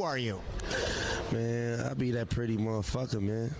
are you? Man, I be that pretty motherfucker, man.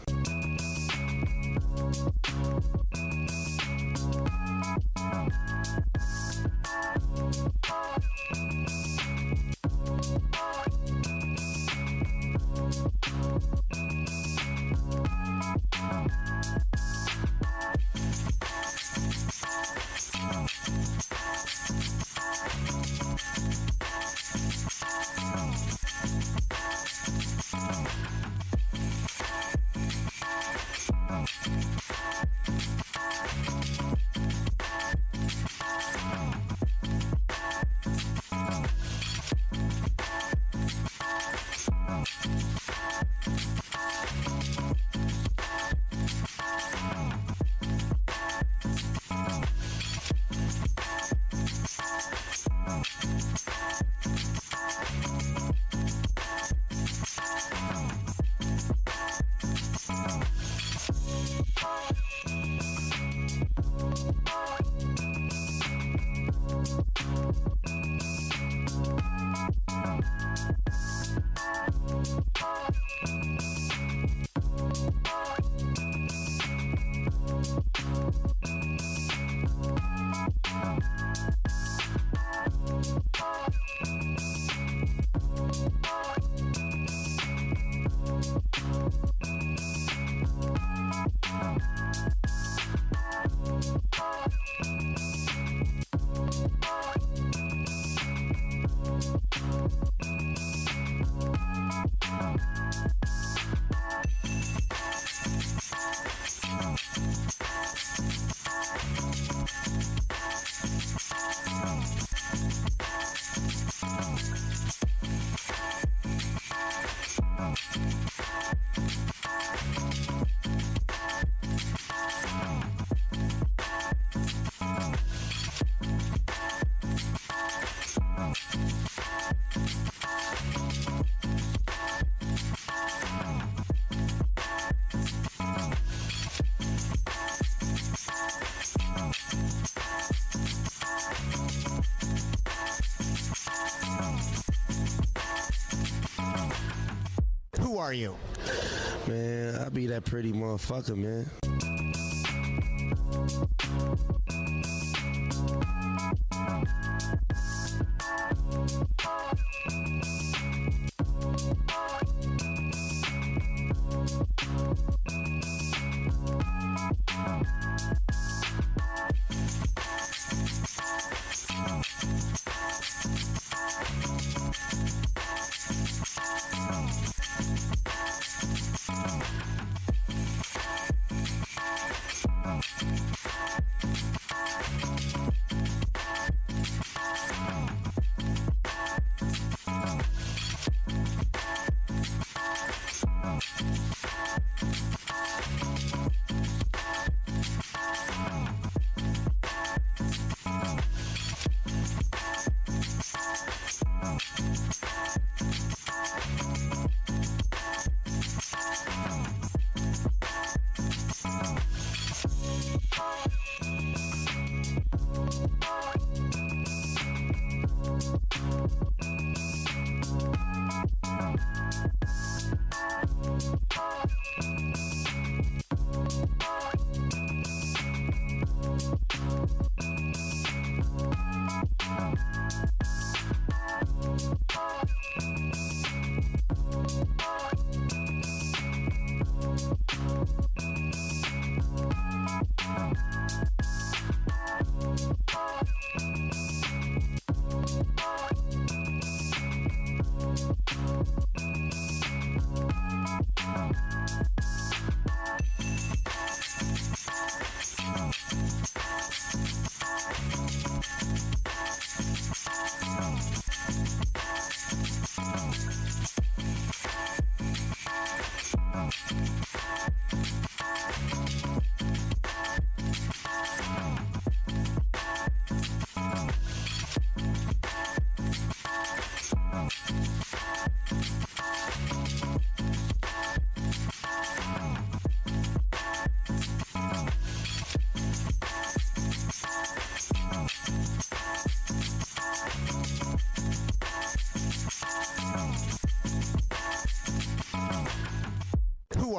Who are you? Man, I be that pretty motherfucker, man.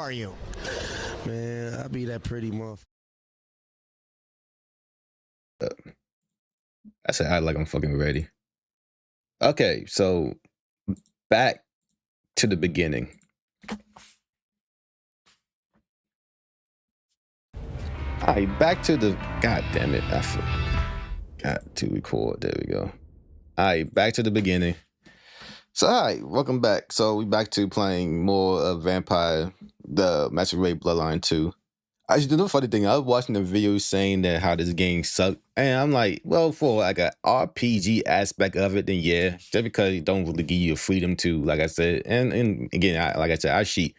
are you? Man, I be that pretty motherfucker. I said I like I'm fucking ready. Okay, so back to the beginning. Alright, back to the god damn it. I forgot to record. There we go. Alright, back to the beginning. So alright, welcome back. So we back to playing more of Vampire, the Masquerade Bloodline 2. Actually, the funny thing, I was watching the video saying that how this game sucked, and I'm like, well, for like an RPG aspect of it, then yeah, just because it don't really give you a freedom to, like I said, and again, like I said, I cheat.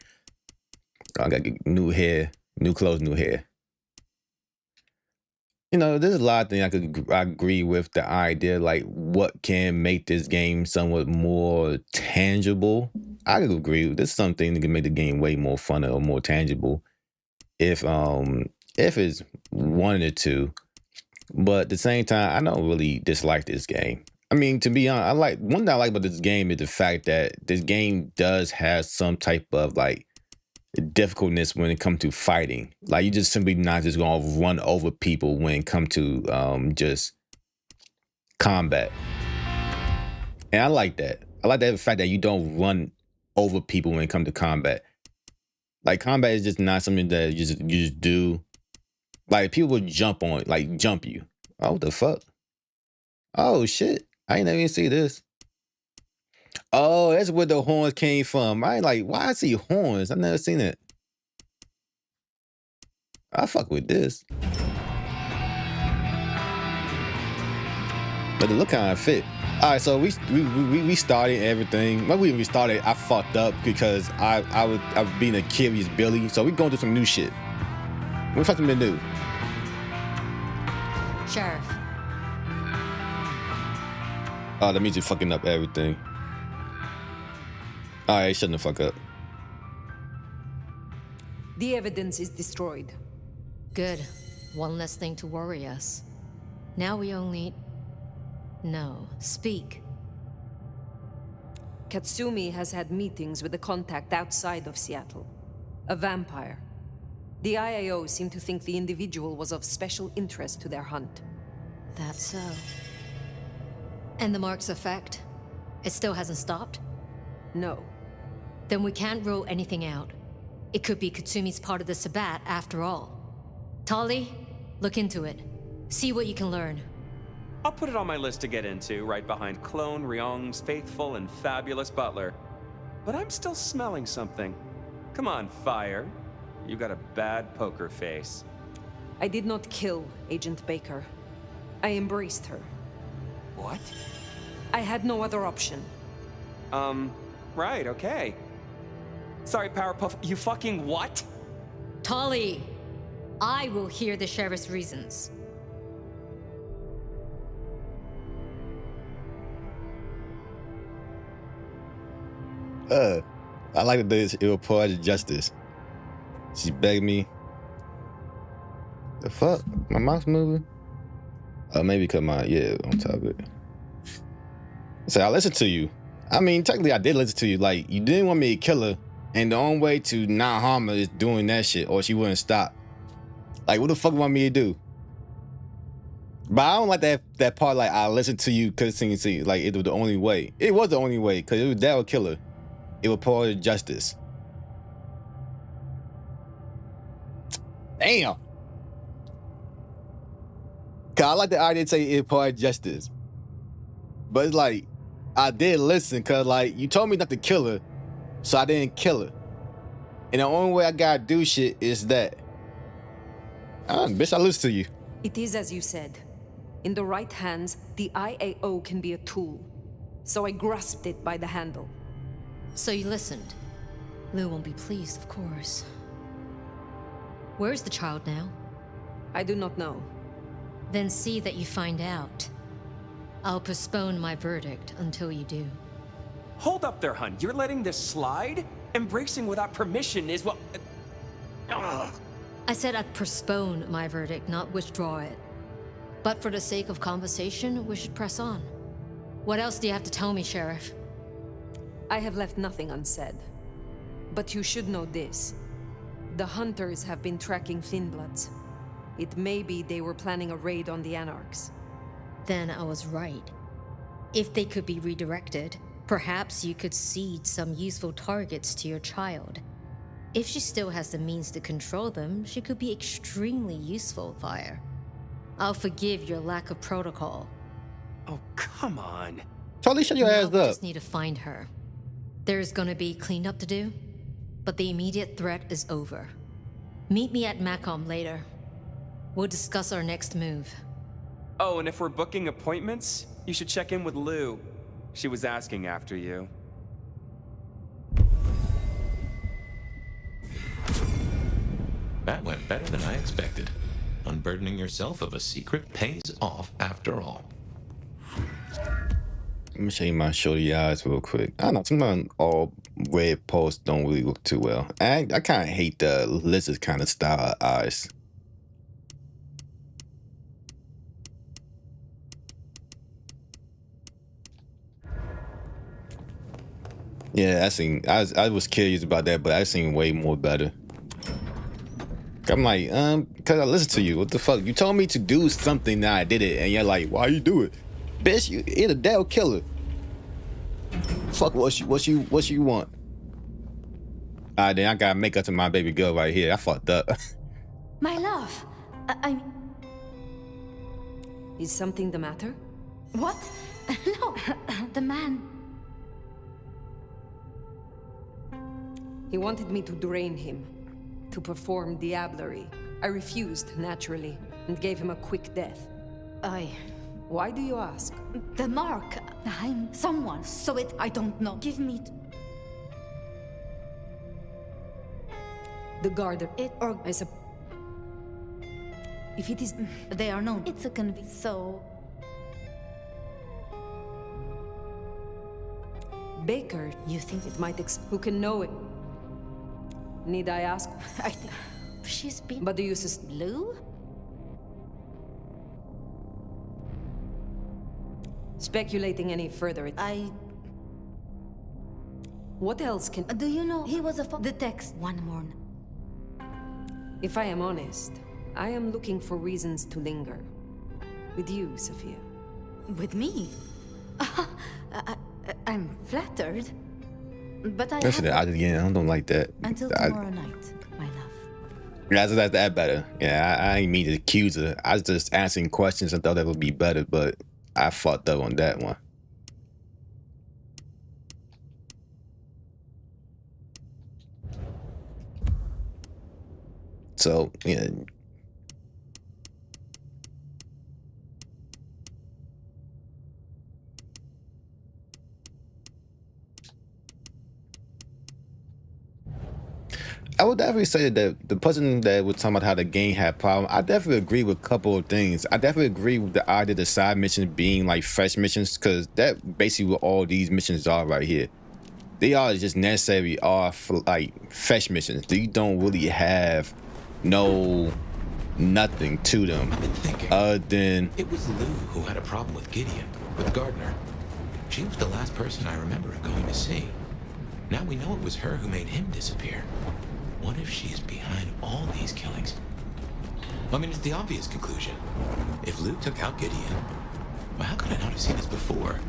I got new hair, new clothes, new hair. You know, there's a lot of things I agree with the idea, like what can make this game somewhat more tangible. I could agree with this. Is something that can make the game way more fun or more tangible. If it's one or two, but at the same time, I don't really dislike this game. I mean, to be honest, one thing I like about this game is the fact that this game does have some type of like difficultness when it comes to fighting. Like you just simply not just gonna run over people when it comes to just combat. And I like that. I like that fact that you don't run over people when it comes to combat. Like combat is just not something that you just do. Like people would jump you. Oh, what the fuck? Oh shit! I ain't even see this. Oh, that's where the horns came from. I ain't like, why I see horns? I've never seen it. I fuck with this. But it look kind of fit. All right, so we started everything. When we restarted, I fucked up because I was being a curious Billy. So we going through some new shit. What fucking been new? Sheriff. Oh, that means you're fucking up everything. All right, shut the fuck up. The evidence is destroyed. Good. One less thing to worry us. Now we only... No, speak. Katsumi has had meetings with a contact outside of Seattle. A vampire. The IAO seem to think the individual was of special interest to their hunt. That's so. And the mark's effect? It still hasn't stopped? No. Then we can't rule anything out. It could be Katsumi's part of the Sabbat after all. Tali, look into it. See what you can learn. I'll put it on my list to get into, right behind Clone Ryong's faithful and fabulous butler. But I'm still smelling something. Come on, Phyre. You got a bad poker face. I did not kill Agent Baker. I embraced her. What? I had no other option. Right, okay. Sorry, Powerpuff, you fucking what? Tali, I will hear the sheriff's reasons. I like that this it will provide justice. She begged me. The fuck? My mouse moving? Oh, maybe because on top of it. So I listened to you. I mean, technically I did listen to you. Like, you didn't want me to kill her, and the only way to not harm her is doing that shit, or she wouldn't stop. Like, what the fuck you want me to do? But I don't like that part, like, I listened to you because like, it was the only way. It was the only way, because that would kill her. It would provide justice. Damn. Cause I like the idea to say it provide justice. But it's like, I did listen, cause like, you told me not to kill her, so I didn't kill her. And the only way I gotta do shit is that. Bitch, I listen to you. It is as you said. In the right hands, the IAO can be a tool. So I grasped it by the handle. So you listened. Lou won't be pleased, of course. Where's the child now? I do not know. Then see that you find out. I'll postpone my verdict until you do. Hold up there, hun. You're letting this slide? Embracing without permission is what... I said I'd postpone my verdict, not withdraw it. But for the sake of conversation, we should press on. What else do you have to tell me, Sheriff? I have left nothing unsaid. But you should know this. The hunters have been tracking Thinbloods. It may be they were planning a raid on the Anarchs. Then I was right. If they could be redirected, perhaps you could seed some useful targets to your child. If she still has the means to control them, she could be extremely useful, Phyre. I'll forgive your lack of protocol. Oh, come on. Totally shut your Now ass we up. just need to find her. There's gonna be cleanup to do, but the immediate threat is over. Meet me at Macom later. We'll discuss our next move. Oh, and if we're booking appointments, you should check in with Lou. She was asking after you. That went better than I expected. Unburdening yourself of a secret pays off after all. Let me show you my shorty eyes real quick. I don't know, sometimes all red posts don't really look too well. I kind of hate the lizard kind of style of eyes. Yeah, I was curious about that, but I seen way more better. I'm like, because I listened to you. What the fuck? You told me to do something, now I did it, and you're like, why you do it? Bitch, you're the Dale killer. Fuck what you want? Alright, then I gotta make up to my baby girl right here. I fucked up. My love, I'm... Is something the matter? What? No, the man... He wanted me to drain him, to perform diablerie. I refused, naturally, and gave him a quick death. Why do you ask? The mark. I'm someone, so I don't know. Give me... The garter. Or... If it is... They are known. It's a convict, so... Baker, you think it might who can know it? Need I ask? I think... She's been... But do you suspect... Lou? Speculating any further, What else can... Do you know he was the text one morning? If I am honest, I am looking for reasons to linger. With you, Sophia. With me? I'm flattered. But I Especially the eyes again. I don't like that. Until tomorrow night, my love. Yeah, that's that better. Yeah, I ain't mean to accuse her. I was just asking questions and thought that would be better, but I fucked up on that one. So, yeah. I would definitely say that the person that was talking about how the game had problems, I definitely agree with a couple of things. I definitely agree with the idea of the side missions being like fresh missions, because that basically what all these missions are right here. They are just necessary for like fresh missions. You don't really have nothing to them. I've been thinking. Other than it was Lou who had a problem with Gideon, with Gardner. She was the last person I remember going to see. Now we know it was her who made him disappear. What if she's behind all these killings? I mean, it's the obvious conclusion. If Lou took out Gideon, well, how could I not have seen this before?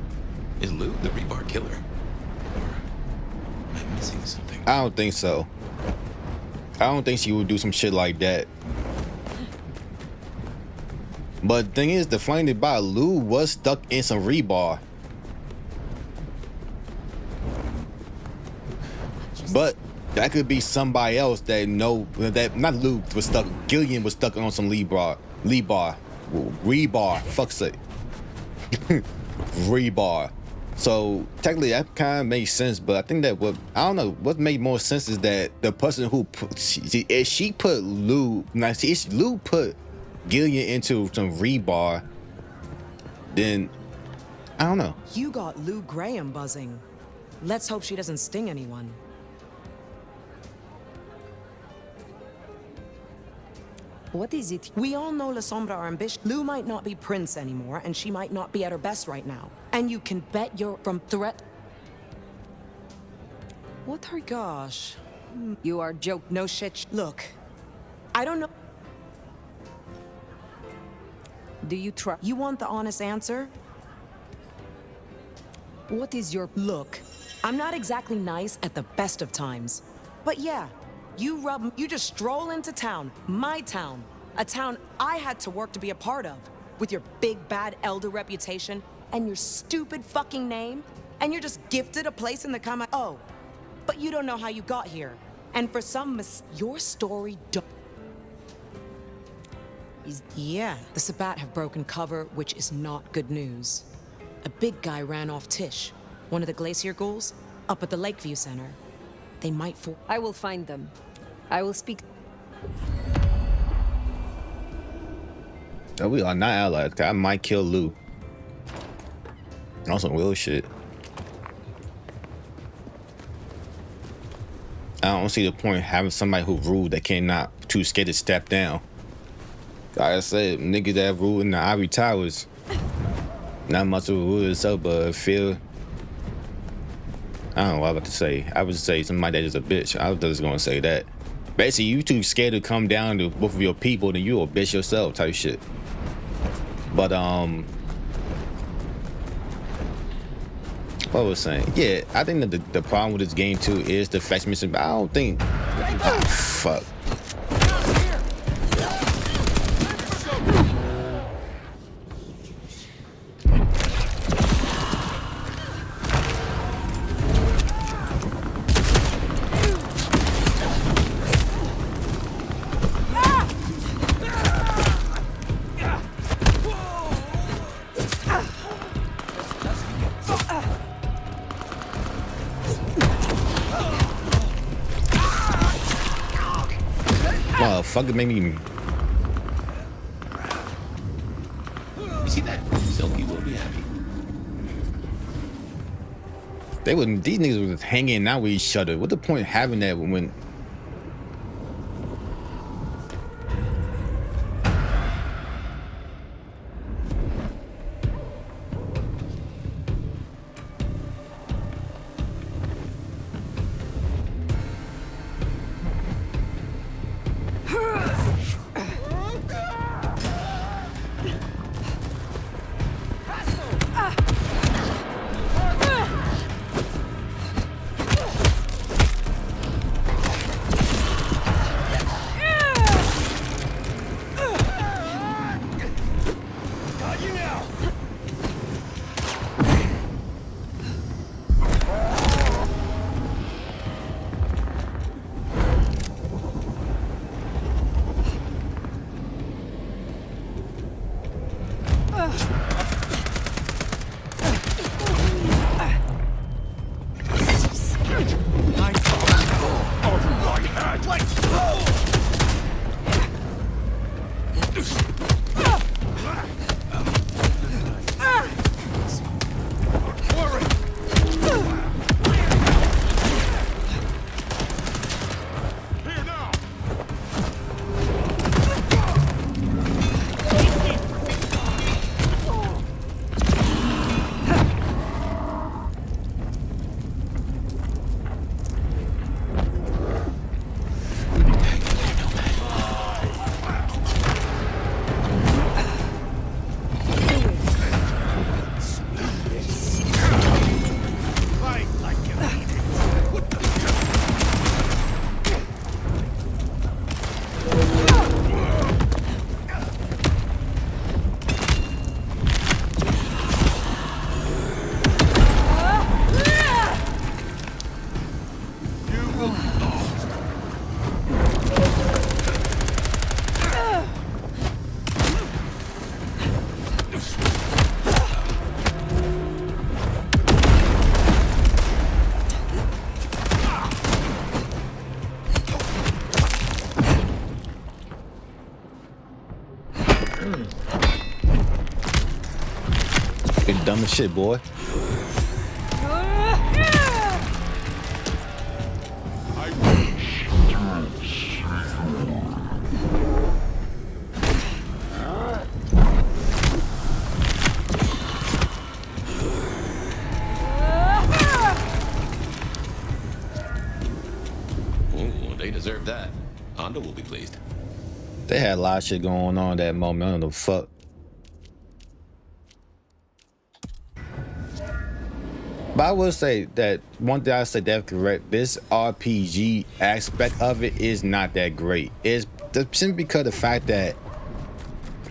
Is Lou the rebar killer? Or am I missing something? I don't think so. I don't think she would do some shit like that. But the thing is, the funny thing about Lou was stuck in some rebar. But that could be somebody else that not Lou was stuck. Gillian was stuck on some rebar. Fuck's sake. Rebar. So technically that kind of makes sense, but I think that what made more sense is that the person who put Lou put Gillian into some rebar, then I don't know. You got Lou Graham buzzing. Let's hope she doesn't sting anyone. What is it? We all know La Sombra are ambitious. Lou might not be Prince anymore, and she might not be at her best right now. And you can bet you're from threat. What her gosh? You are joke. No shit. Look, I don't know. Do you trust? You want the honest answer? What is your... Look, I'm not exactly nice at the best of times. But yeah, you just stroll into town, my town, a town I had to work to be a part of, with your big bad elder reputation and your stupid fucking name, and you're just gifted a place in the comic. Oh, but you don't know how you got here. And for some your story Yeah, the Sabbat have broken cover, which is not good news. A big guy ran off Tish, one of the Glacier ghouls, up at the Lakeview Center. They might I will find them. I will speak... No, we are not allies. I might kill Lou. On some real shit. I don't see the point of having somebody who rude that cannot too scared to step down. Like I said, niggas that rule in the Ivory Towers, not much of a rule itself, but feel. I don't know what I was about to say. I would say somebody that is a bitch. I was just gonna say that. Basically, you too scared to come down to both of your people, then you a bitch yourself type shit. But what was I saying? Yeah, I think that the problem with this game too is the fetch mission. But I don't think. Ah, fuck. Motherfucker made me. You see that? Silky will be happy. They wouldn't. These niggas was hanging out with each other. What's the point of having that when? Fucking dumb as shit, boy. Commander will be pleased. They had a lot of shit going on that moment. I don't know the fuck. But I will say that one thing I say that's correct. This RPG aspect of it is not that great. It's simply because of the fact that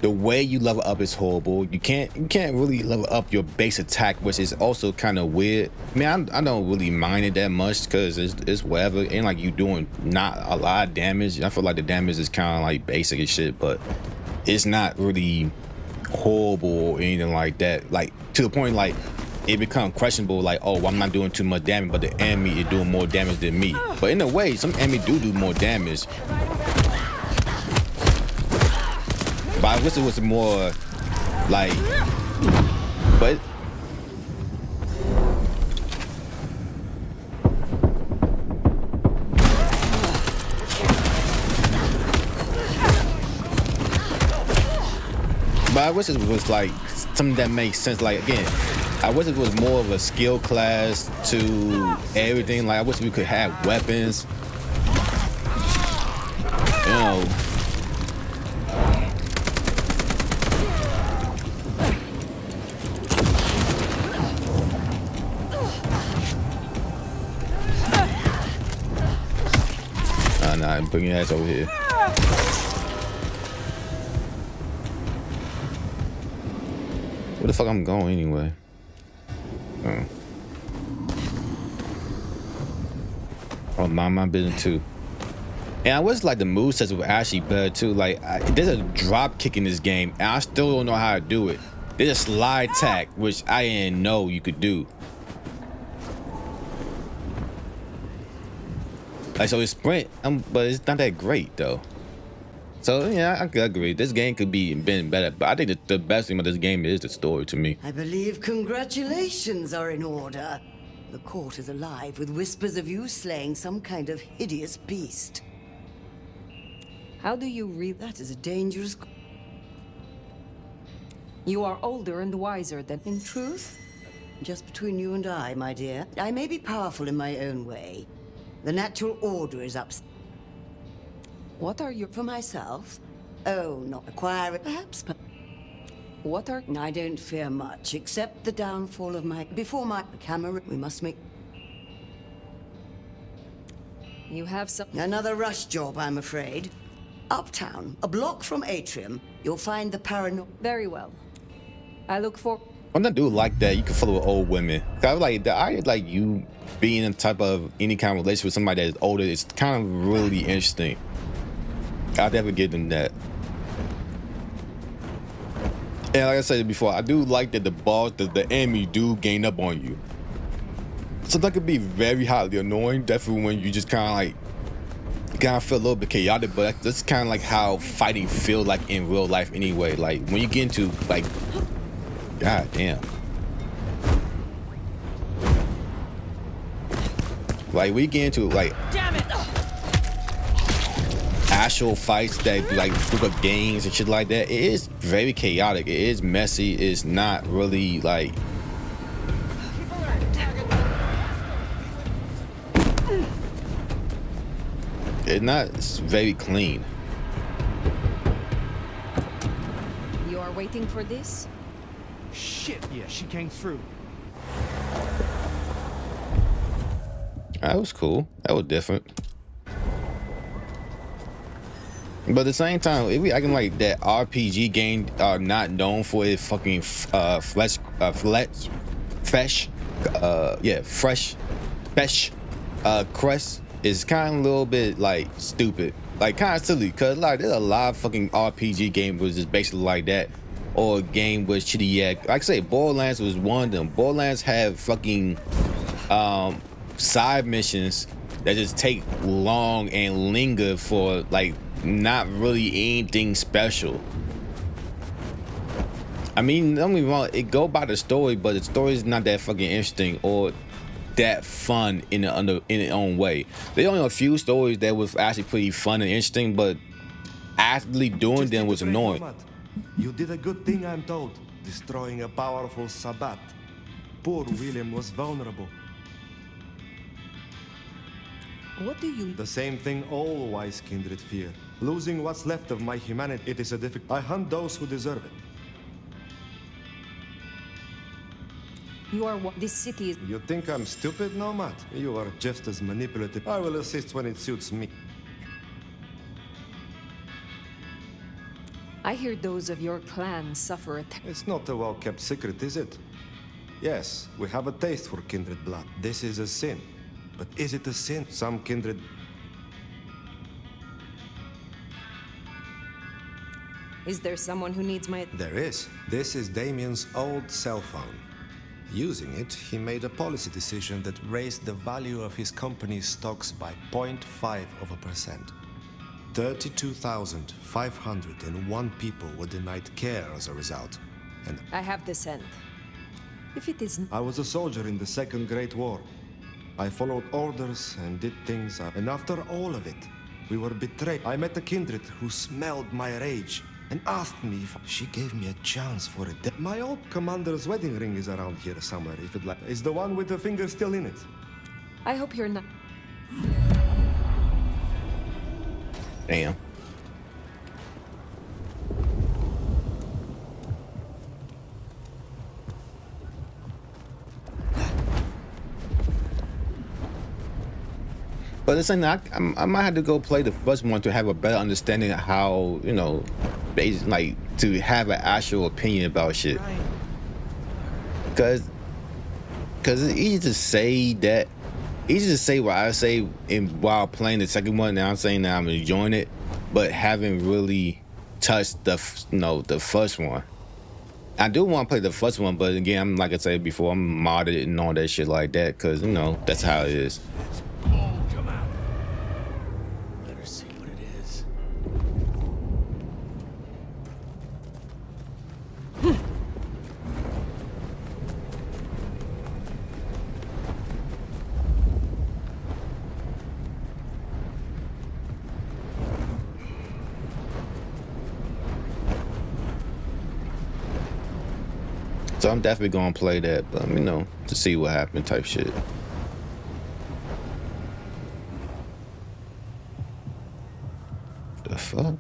the way you level up is horrible. You can't really level up your base attack, which is also kind of weird. I mean, I don't really mind it that much because it's whatever. Ain't like you doing not a lot of damage. I feel like the damage is kind of like basic and shit, but it's not really horrible or anything like that. Like to the point like it becomes questionable. Like, oh, well, I'm not doing too much damage, but the enemy is doing more damage than me. But in a way, some enemy do more damage. But I wish it was more like, but I wish it was like something that makes sense. Like again, I wish it was more of a skill class to everything. Like I wish we could have weapons, you know. Nah, bring your ass over here. Where the fuck I'm going anyway? Oh, mind my business too. And I wish like the movesets were actually better too. Like there's a drop kick in this game, and I still don't know how to do it. There's a slide attack, which I didn't know you could do. Like so it's sprint, but it's not that great though. So yeah, I could agree. This game could been better, but I think that the best thing about this game is the story to me. I believe congratulations are in order. The court is alive with whispers of you slaying some kind of hideous beast. How do you read? That is a dangerous... You are older and wiser than... In truth, just between you and I, my dear, I may be powerful in my own way. The natural order is upset. What are you... For myself? Oh, not acquire it, perhaps, but... What are... I don't fear much, except the downfall of my... Before my camera, we must make... You have some... Another rush job, I'm afraid. Uptown, a block from Atrium, you'll find the parano... Very well. I look for... When I do like that, you can follow old women. I like the idea like you being in type of any kind of relationship with somebody that is older is kind of really interesting. I'll never give them that. And like I said before, I do like that the enemy do gain up on you. So that could be very highly annoying, definitely when you just kind of feel a little bit chaotic, but that's kind of like how fighting feel like in real life anyway. Like when you get into like, god damn. Like we get into like, damn it, actual fights that like group of games and shit like that. It is very chaotic. It is messy. It's not really like. It's very clean. You are waiting for this? Shit, yeah, she came through. That was cool. That was different. But at the same time, if we acting like that RPG game are not known for its fucking fresh crust is kind of a little bit like stupid, like kind of silly, cause like there's a lot of fucking RPG games was just basically like that, or a game was shitty. Yeah, like I say, Borderlands was one of them. Borderlands have fucking side missions that just take long and linger for like not really anything special. I mean, don't get me wrong, it go by the story, but the story is not that fucking interesting or that fun in its own way. There are only a few stories that was actually pretty fun and interesting, but actually doing them was annoying. You did a good thing, I'm told, destroying a powerful Sabbat. Poor William was vulnerable. What do you... The same thing all wise kindred fear. Losing what's left of my humanity, it is a difficult... I hunt those who deserve it. You are what? This city is... You think I'm stupid, Nomad? You are just as manipulative. I will assist when it suits me. I hear those of your clan suffer at... It's not a well-kept secret, is it? Yes, we have a taste for kindred blood. This is a sin. But is it a sin? Some kindred... Is there someone who needs my... There is. This is Damien's old cell phone. Using it, he made a policy decision that raised the value of his company's stocks by 0.5%. 32,501 people were denied care as a result. And I have the scent. If it isn't... I was a soldier in the Second Great War. I followed orders and did things, and after all of it, we were betrayed. I met a kindred who smelled my rage and asked me if she gave me a chance for it. My old commander's wedding ring is around here somewhere, if it like. Is the one with the finger still in it? I hope you're not... Damn. But it's like I might have to go play the first one to have a better understanding of how, you know, like to have an actual opinion about shit. Cause it's easy to say that, easy to say what I say while playing the second one. Now I'm saying that I'm enjoying it, but haven't really touched the first one. I do want to play the first one, but again, I'm like I said before, I'm modded and all that shit like that, cause you know that's how it is. So I'm definitely gonna play that, but you know, to see what happened type shit. The fuck?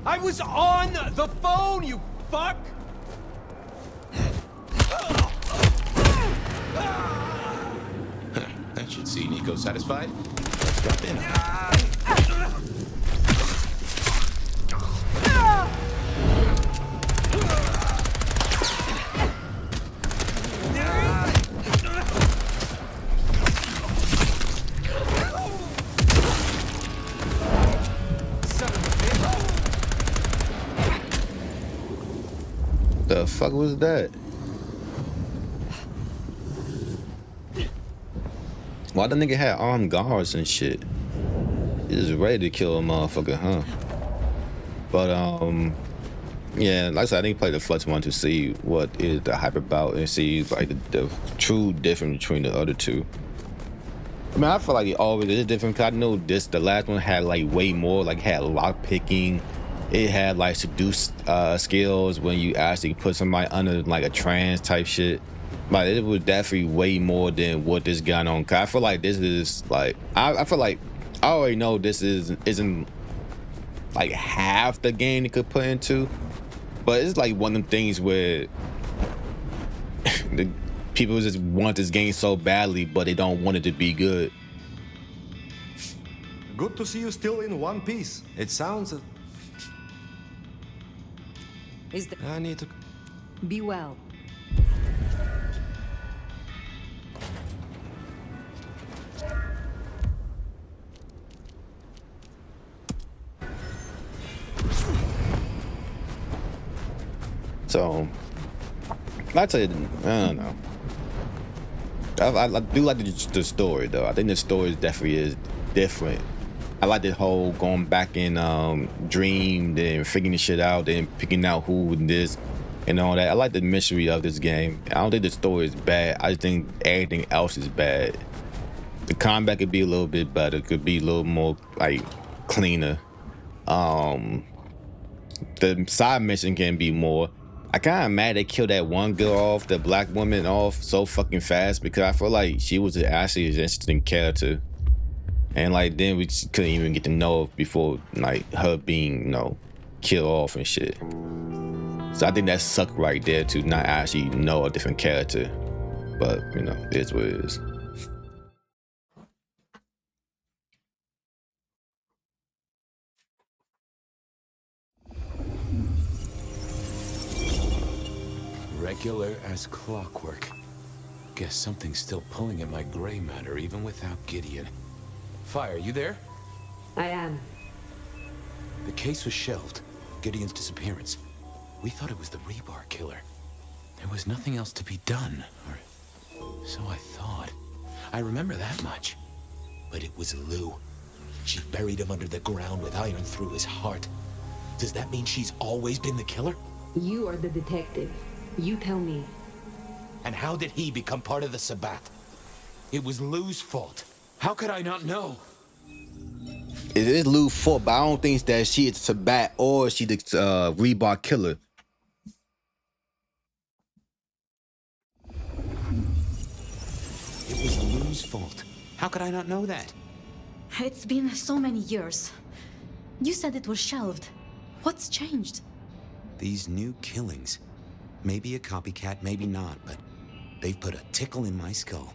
I was on the phone, you fuck! That should see Nico satisfied. Let's drop in. The fuck was that? Why the nigga had armed guards and shit? He was ready to kill a motherfucker, huh? But yeah, like I said, I didn't play the first one to see what is the hype about and see like the true difference between the other two. I mean, I feel like it always is different. Cause I know the last one had like way more, like had lock picking. It had like seduce skills when you actually put somebody under like a trance type shit. But it was definitely way more than what this got on. Cause I feel like this is like I feel like I already know this isn't like half the game it could put into, but it's like one of them things where the people just want this game so badly, but they don't want it to be good. Good to see you still in one piece. It sounds. I need to. Be well. So, I tell you, I don't know. I do like the story though. I think the story definitely is different. I like the whole going back in dream, then figuring the shit out, then picking out who and this and all that. I like the mystery of this game. I don't think the story is bad. I just think everything else is bad. The combat could be a little bit better. Could be a little more like cleaner. The side mission can be more. I kind of mad they killed that one girl off, the black woman off so fucking fast, because I feel like she was actually an interesting character. And like then we just couldn't even get to know her before like her being, you know, killed off and shit. So I think that sucked right there to not actually know a different character. But you know, it is what it is. Regular as clockwork. Guess something's still pulling at my gray matter even without Gideon. Phyre, you there? I am. The case was shelved. Gideon's disappearance. We thought it was the rebar killer. There was nothing else to be done, or so I thought. I remember that much. But it was Lou. She buried him under the ground with iron through his heart. Does that mean she's always been the killer? You are the detective. You tell me. And how did he become part of the Sabbath? It was Lou's fault. How could I not know? It is Lou's fault, but I don't think that she is Sabbath or she the rebar killer. It was Lou's fault. How could I not know that? It's been so many years. You said it was shelved. What's changed? These new killings. Maybe a copycat, maybe not, but they've put a tickle in my skull.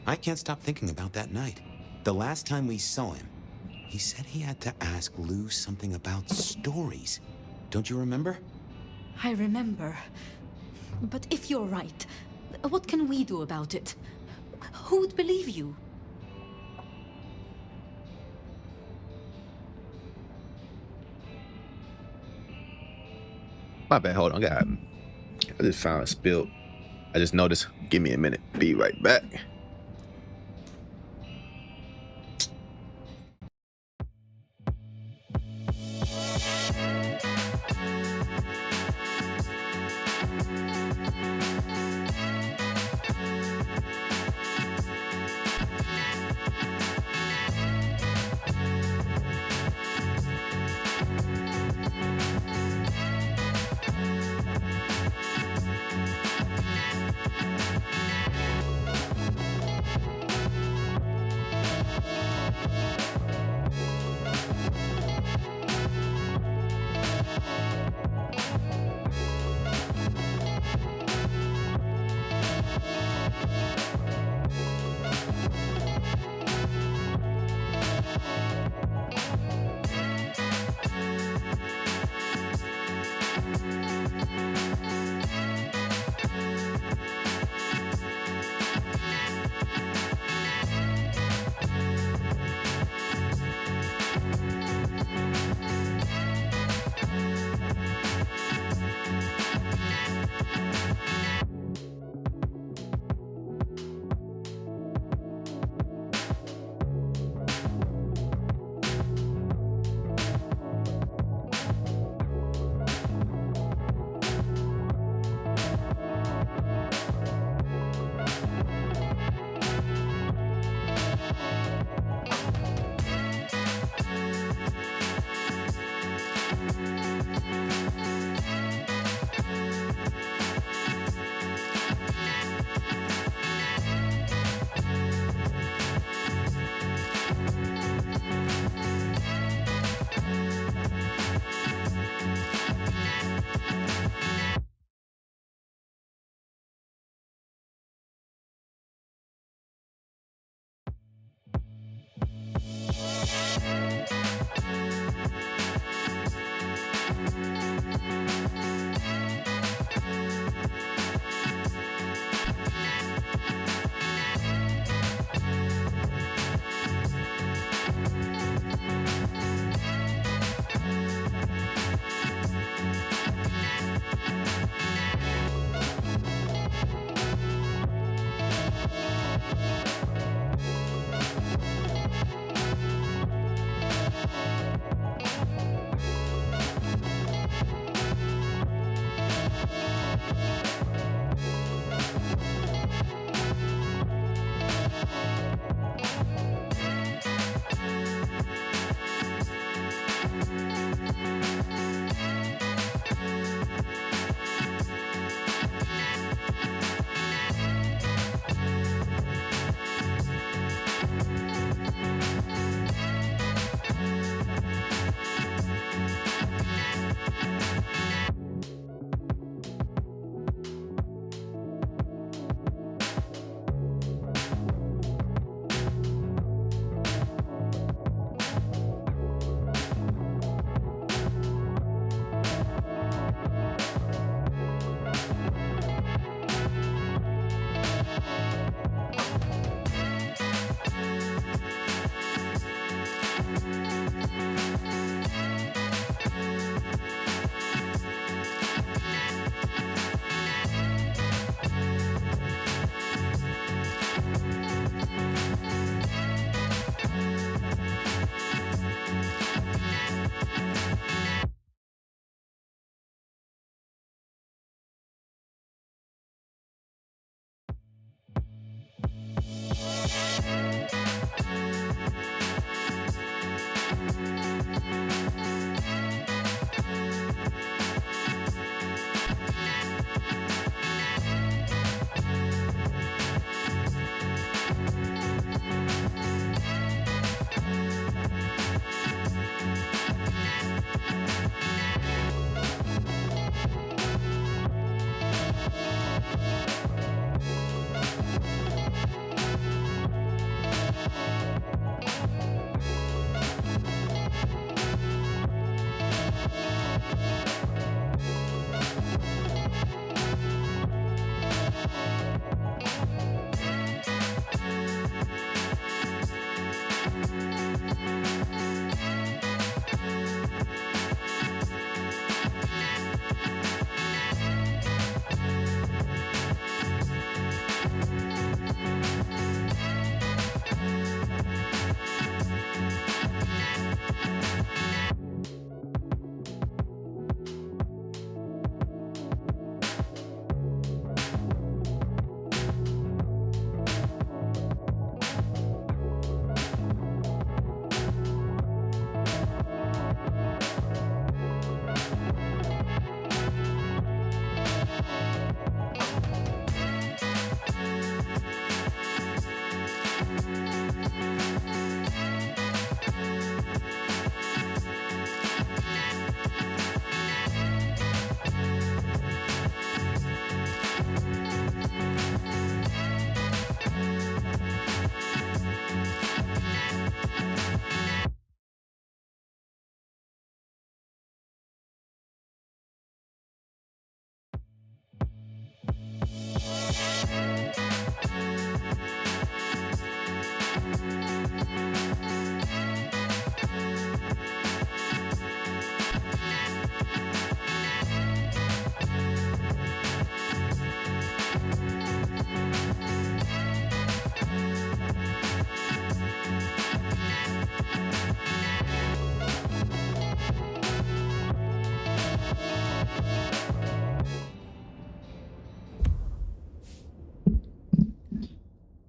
I can't stop thinking about that night. The last time we saw him, he said he had to ask Lou something about stories. Don't you remember? I remember. But if you're right, what can we do about it? Who would believe you? My bad, hold on, I just found a spill. I just noticed. Give me a minute. Be right back.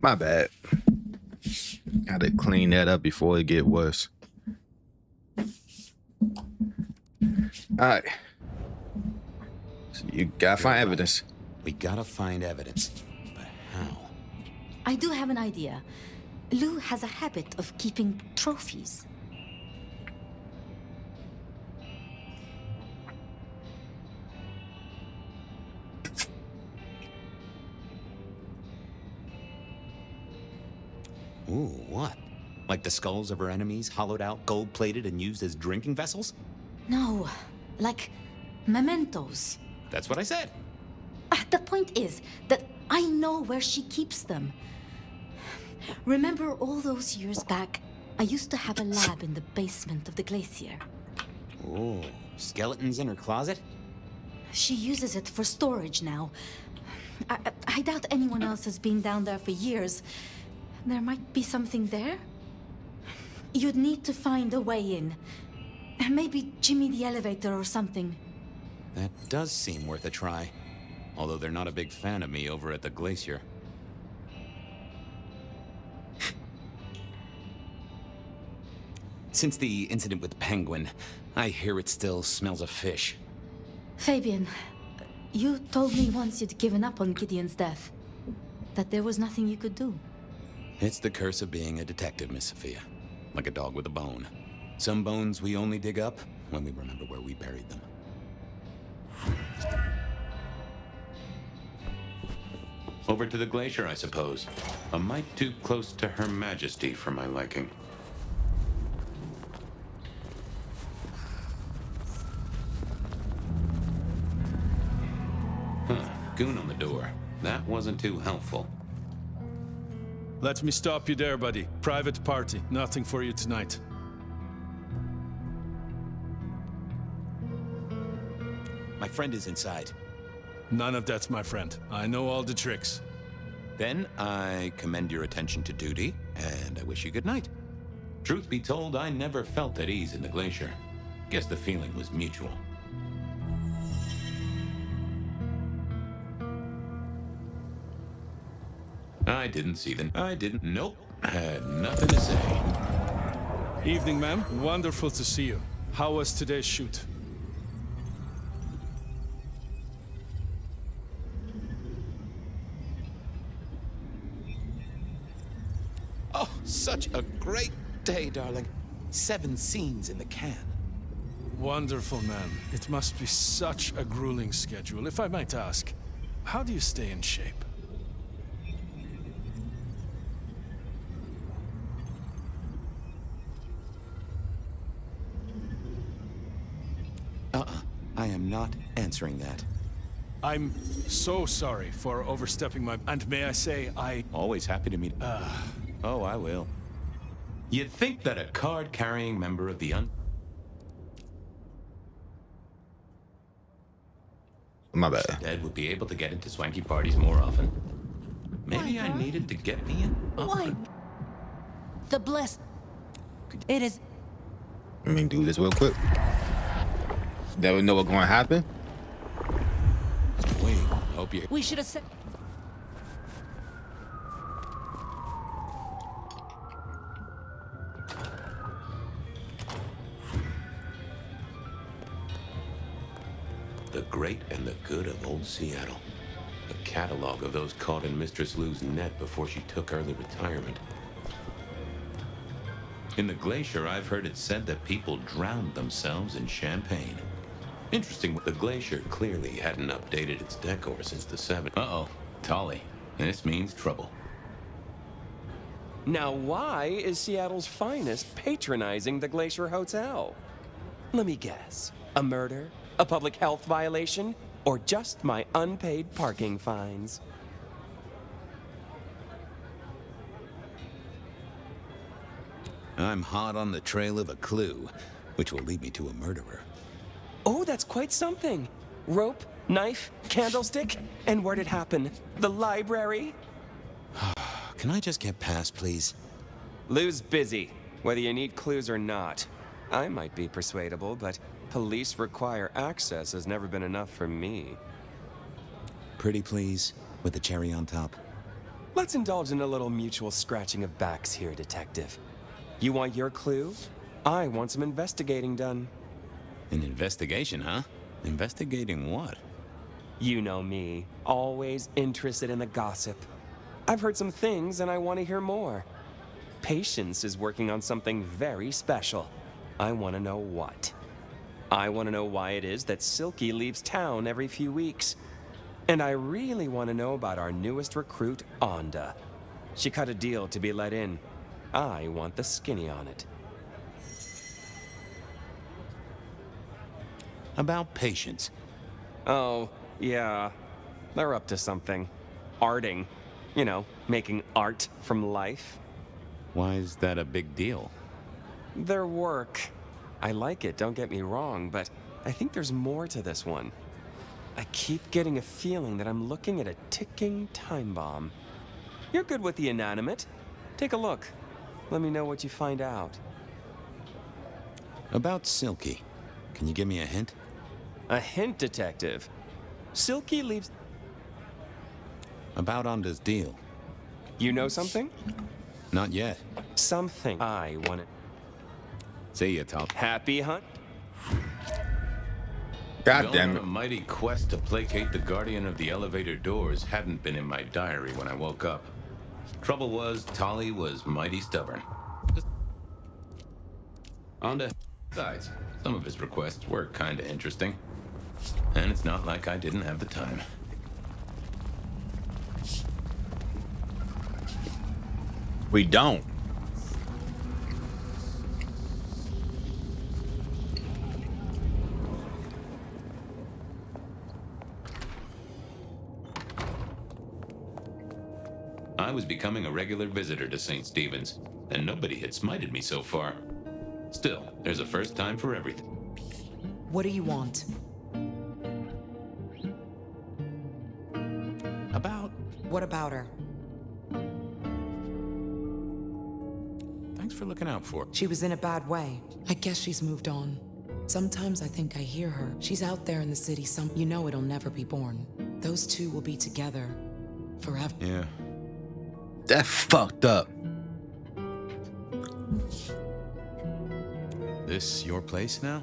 My bad. Gotta clean that up before it get worse. Alright. So you gotta find evidence. We gotta find evidence. But how? I do have an idea. Lou has a habit of keeping trophies. Ooh, what? Like the skulls of her enemies, hollowed out, gold-plated, and used as drinking vessels? No, like mementos. That's what I said. The point is that I know where she keeps them. Remember all those years back, I used to have a lab in the basement of the glacier. Ooh, skeletons in her closet? She uses it for storage now. I doubt anyone else has been down there for years. There might be something there. You'd need to find a way in. Maybe Jimmy the elevator or something. That does seem worth a try. Although they're not a big fan of me over at the glacier. Since the incident with Penguin, I hear it still smells of fish. Fabian, you told me once you'd given up on Gideon's death. That there was nothing you could do. It's the curse of being a detective, Miss Sophia. Like a dog with a bone. Some bones we only dig up when we remember where we buried them. Over to the glacier, I suppose. A mite too close to Her Majesty for my liking. Goon on the door. That wasn't too helpful. Let me stop you there, buddy. Private party. Nothing for you tonight. My friend is inside. None of that's my friend. I know all the tricks. Then I commend your attention to duty, and I wish you good night. Truth be told, I never felt at ease in the glacier. Guess the feeling was mutual. I didn't see them. Nope. Had nothing to say. Evening, ma'am. Wonderful to see you. How was today's shoot? Oh, such a great day, darling. 7 scenes in the can. Wonderful, ma'am. It must be such a grueling schedule. If I might ask, how do you stay in shape? I am not answering that. I'm so sorry for overstepping my... And may I say, Always happy to meet... Oh, I will. You'd think that a card-carrying member of the My bad. Dead would be able to get into swanky parties more often. Maybe I needed to get me in. Why? The blessed... It is... Let me do this real quick. Never know what's going to happen. Wait, hope you... We should have said... The great and the good of old Seattle. A catalog of those caught in Mistress Lou's net before she took early retirement. In the glacier, I've heard it said that people drowned themselves in champagne. Interesting, the glacier clearly hadn't updated its decor since the 70s. Uh-oh, Tolly. This means trouble. Now, why is Seattle's finest patronizing the Glacier Hotel? Let me guess. A murder? A public health violation? Or just my unpaid parking fines? I'm hot on the trail of a clue, which will lead me to a murderer. Oh, that's quite something. Rope, knife, candlestick, and where'd it happen? The library? Can I just get past, please? Lou's busy, whether you need clues or not. I might be persuadable, but police require access has never been enough for me. Pretty please, with the cherry on top. Let's indulge in a little mutual scratching of backs here, Detective. You want your clue? I want some investigating done. An investigation, huh? Investigating what? You know me, always interested in the gossip. I've heard some things and I want to hear more. Patience is working on something very special. I want to know what. I want to know why it is that Silky leaves town every few weeks. And I really want to know about our newest recruit, Onda. She cut a deal to be let in. I want the skinny on it. About Patience. Oh, yeah. They're up to something. Arting. You know, making art from life. Why is that a big deal? Their work. I like it, don't get me wrong, but I think there's more to this one. I keep getting a feeling that I'm looking at a ticking time bomb. You're good with the inanimate. Take a look. Let me know what you find out. About Silky. Can you give me a hint? A hint, Detective. Silky leaves... About Onda's deal. You know something? Not yet. Something I want to... See ya, Tal. Happy hunt? God damn Going it. on a mighty quest to placate the guardian of the elevator doors hadn't been in my diary when I woke up. Trouble was, Tali was mighty stubborn. On the sides, some of his requests were kinda interesting. And it's not like I didn't have the time. We don't. I was becoming a regular visitor to St. Stephen's, and nobody had smited me so far. Still, there's a first time for everything. What do you want? About... What about her? Thanks for looking out for her. She was in a bad way. I guess she's moved on. Sometimes I think I hear her. She's out there in the city You know it'll never be born. Those two will be together. Forever. Yeah. That fucked up. This your place now?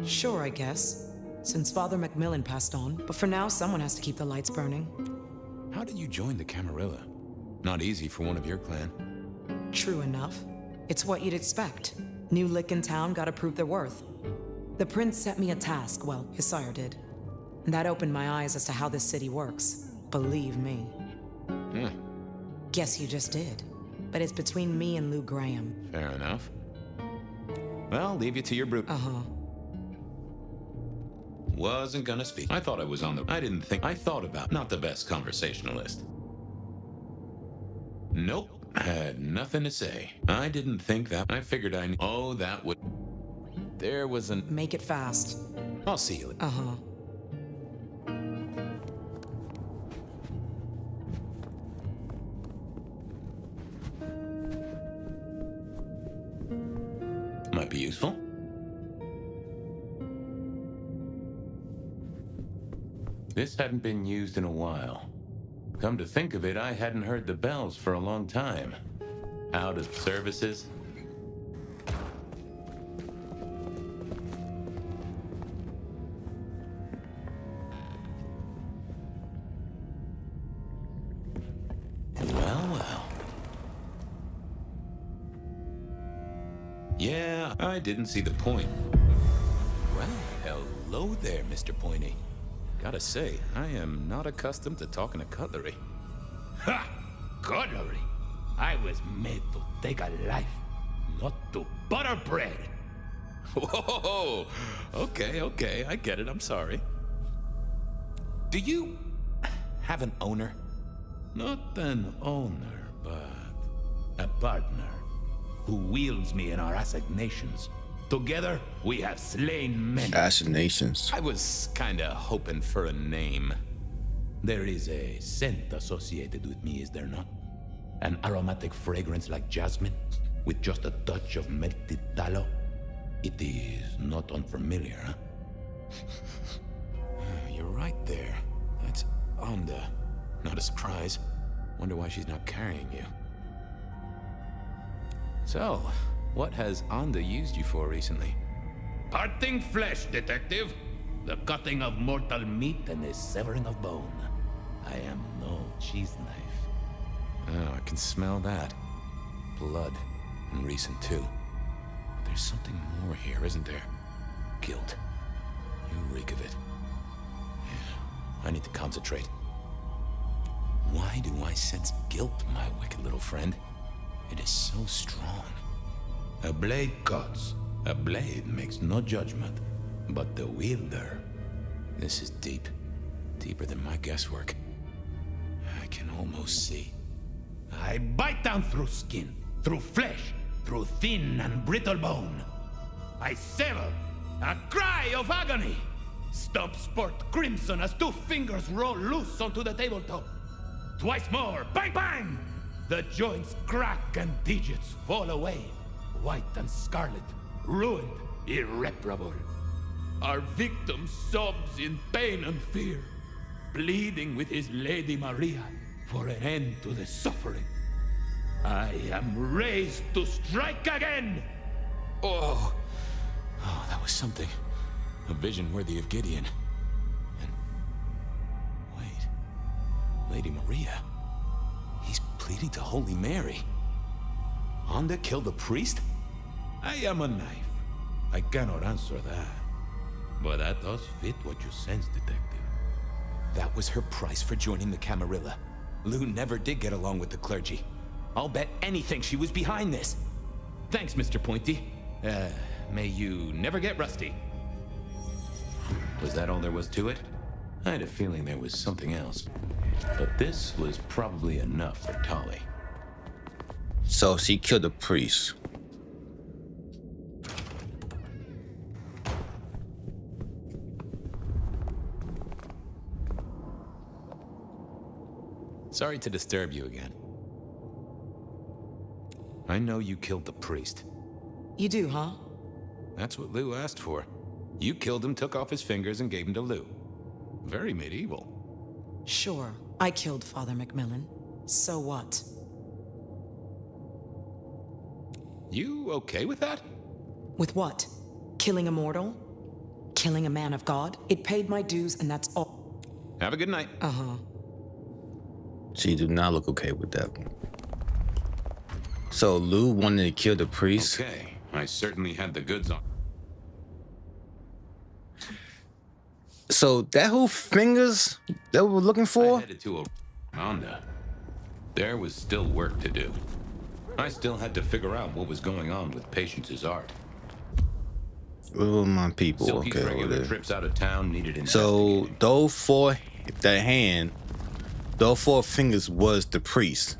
Sure, I guess. Since Father Macmillan passed on. But for now, someone has to keep the lights burning. How did you join the Camarilla? Not easy for one of your clan. True enough. It's what you'd expect. New lick in town, gotta prove their worth. The prince set me a task, well, his sire did. And that opened my eyes as to how this city works. Believe me. Yeah. Guess you just did. But it's between me and Lou Graham. Fair enough. Well, leave you to your brew. Uh-huh. Wasn't gonna speak. I thought I was on the... I didn't think... I thought about... Not the best conversationalist. Nope. Had nothing to say. I didn't think that. I figured I... Oh, that would... There was an... Make it fast. I'll see you later. Uh-huh. Might be useful. This hadn't been used in a while. Come to think of it, I hadn't heard the bells for a long time. Out of services. Well, well. Yeah, I didn't see the point. Well, hello there, Mr. Pointy. Gotta say, I am not accustomed to talking to cutlery. Ha! Cutlery? I was made to take a life, not to butter bread. Whoa! Okay, I get it, I'm sorry. Do you have an owner? Not an owner, but a partner who wields me in our assignations. Together, we have slain many. Assignations. I was kinda hoping for a name. There is a scent associated with me, is there not? An aromatic fragrance like jasmine, with just a touch of melted tallow. It is not unfamiliar, huh? You're right there. That's Onda. Not a surprise. Wonder why she's not carrying you. So, what has Anda used you for recently? Parting flesh, detective. The cutting of mortal meat and the severing of bone. I am no cheese knife. Oh, I can smell that. Blood. And recent, too. But there's something more here, isn't there? Guilt. You reek of it. Yeah, I need to concentrate. Why do I sense guilt, my wicked little friend? It is so strong. A blade cuts. A blade makes no judgment, but the wielder. This is deep. Deeper than my guesswork. I can almost see. I bite down through skin, through flesh, through thin and brittle bone. I sever, a cry of agony. Stumps spurt crimson as 2 fingers roll loose onto the tabletop. Twice more, bang bang! The joints crack and digits fall away, white and scarlet, ruined, irreparable. Our victim sobs in pain and fear, pleading with his Lady Maria for an end to the suffering. I am raised to strike again! Oh, that was something. A vision worthy of Gideon. And... wait. Lady Maria? He's pleading to Holy Mary. Anda killed the priest? I am a knife. I cannot answer that. But that does fit what you sense, detective. That was her price for joining the Camarilla. Lou never did get along with the clergy. I'll bet anything she was behind this. Thanks, Mr. Pointy. May you never get rusty. Was that all there was to it? I had a feeling there was something else. But this was probably enough for Tali. So she killed the priest. Sorry to disturb you again. I know you killed the priest. You do, huh? That's what Lou asked for. You killed him, took off his fingers, and gave him to Lou. Very medieval. Sure, I killed Father Macmillan. So what? You okay with that? With what? Killing a mortal? Killing a man of God? It paid my dues, and that's all. Have a good night. Uh-huh. She do not look okay with that. So Lou wanted to kill the priest. Okay, I certainly had the goods on. So that who fingers that we were looking for? I headed to a Anda. There was still work to do. I still had to figure out what was going on with Patience's art. Oh, my people. Silky's Okay, regular okay. trips out of town needed So those 4, that hand, those 4 fingers was the priest.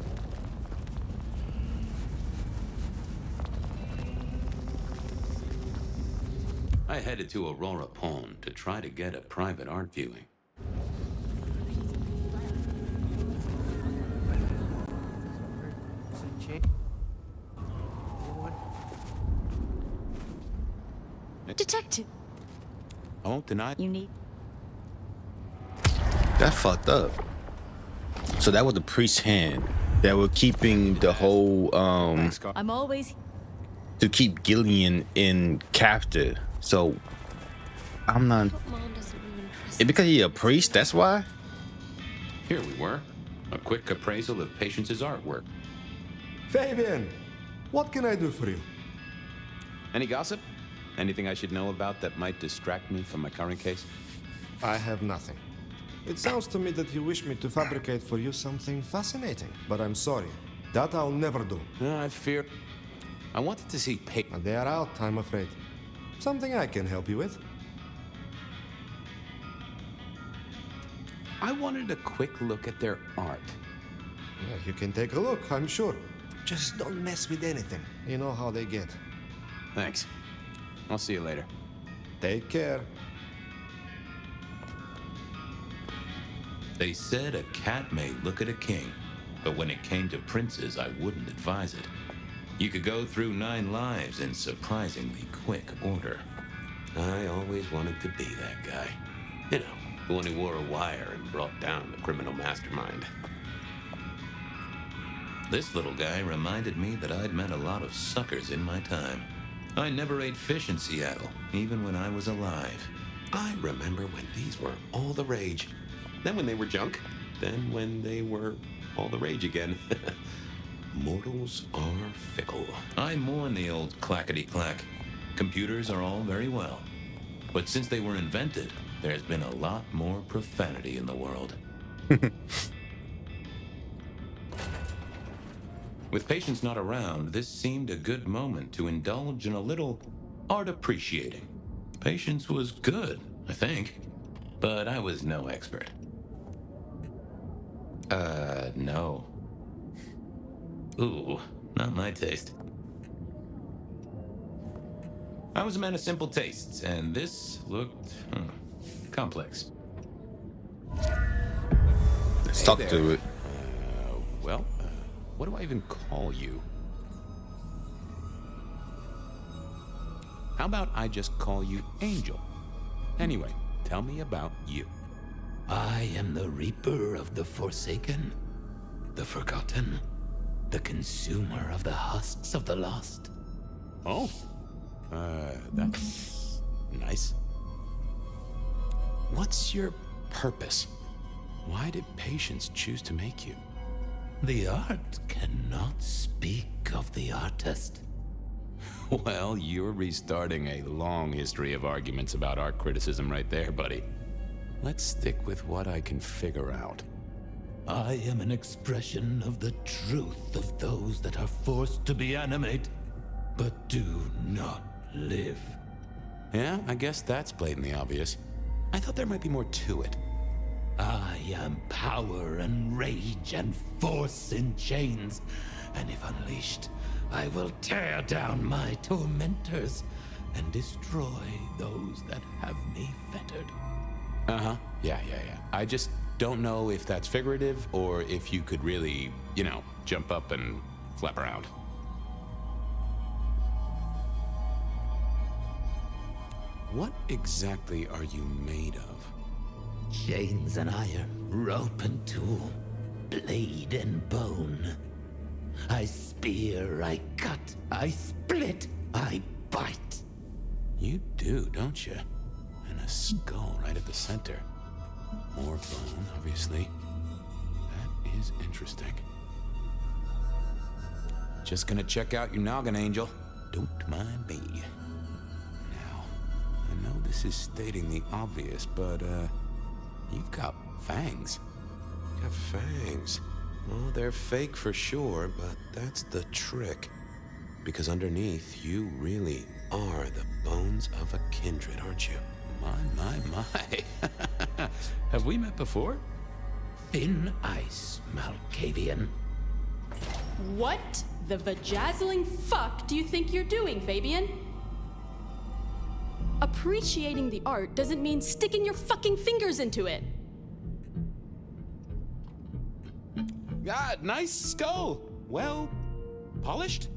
I headed to Aurora Pond to try to get a private art viewing. Detective. I won't deny. You need. That fucked up. So that was the priest's hand that were keeping the whole I'm always. to keep Gillian in captive. So I'm not. It's because he's a priest. That's why. Here we were. A quick appraisal of Patience's artwork. Fabian, what can I do for you? Any gossip? Anything I should know about that might distract me from my current case? I have nothing. It sounds to me that you wish me to fabricate for you something fascinating, but I'm sorry. That I'll never do. I fear. I wanted to see They are out, I'm afraid. Something I can help you with. I wanted a quick look at their art. Yeah, you can take a look, I'm sure. Just don't mess with anything. You know how they get. Thanks. I'll see you later. Take care. They said a cat may look at a king, but when it came to princes, I wouldn't advise it. You could go through 9 lives in surprisingly quick order. I always wanted to be that guy. You know, the one who wore a wire and brought down the criminal mastermind. This little guy reminded me that I'd met a lot of suckers in my time. I never ate fish in Seattle, even when I was alive. I remember when these were all the rage. Then when they were junk. Then when they were all the rage again. Mortals are fickle. I mourn the old clackety-clack. Computers are all very well. But since they were invented, there's been a lot more profanity in the world. With patients not around, this seemed a good moment to indulge in a little art appreciating. Patience was good, I think, but I was no expert. No. Ooh, not my taste. I was a man of simple tastes, and this looked complex. Let's talk to it. Well, what do I even call you? How about I just call you Angel? Anyway, tell me about you. I am the Reaper of the Forsaken, the Forgotten, the Consumer of the husks of the lost. Oh, that's nice. What's your purpose? Why did patients choose to make you? The art cannot speak of the artist. Well, you're restarting a long history of arguments about art criticism right there, buddy. Let's stick with what I can figure out. I am an expression of the truth of those that are forced to be animate, but do not live. Yeah, I guess that's blatantly obvious. I thought there might be more to it. I am power and rage and force in chains, and if unleashed, I will tear down my tormentors and destroy those that have me fettered. Uh-huh. Yeah. I just don't know if that's figurative or if you could really, jump up and flap around. What exactly are you made of? Chains and iron, rope and tool, blade and bone. I spear, I cut, I split, I bite. You do, don't you? And a skull right at the center. More bone, obviously. That is interesting. Just gonna check out your noggin, Angel. Don't mind me. Now, I know this is stating the obvious, but, you've got fangs. Got fangs. Well, they're fake for sure, but that's the trick. Because underneath, you really are the bones of a kindred, aren't you? My. Have we met before? Thin ice, Malkavian. What the vajazzling fuck do you think you're doing, Fabian? Appreciating the art doesn't mean sticking your fucking fingers into it. God, nice skull. Well, polished?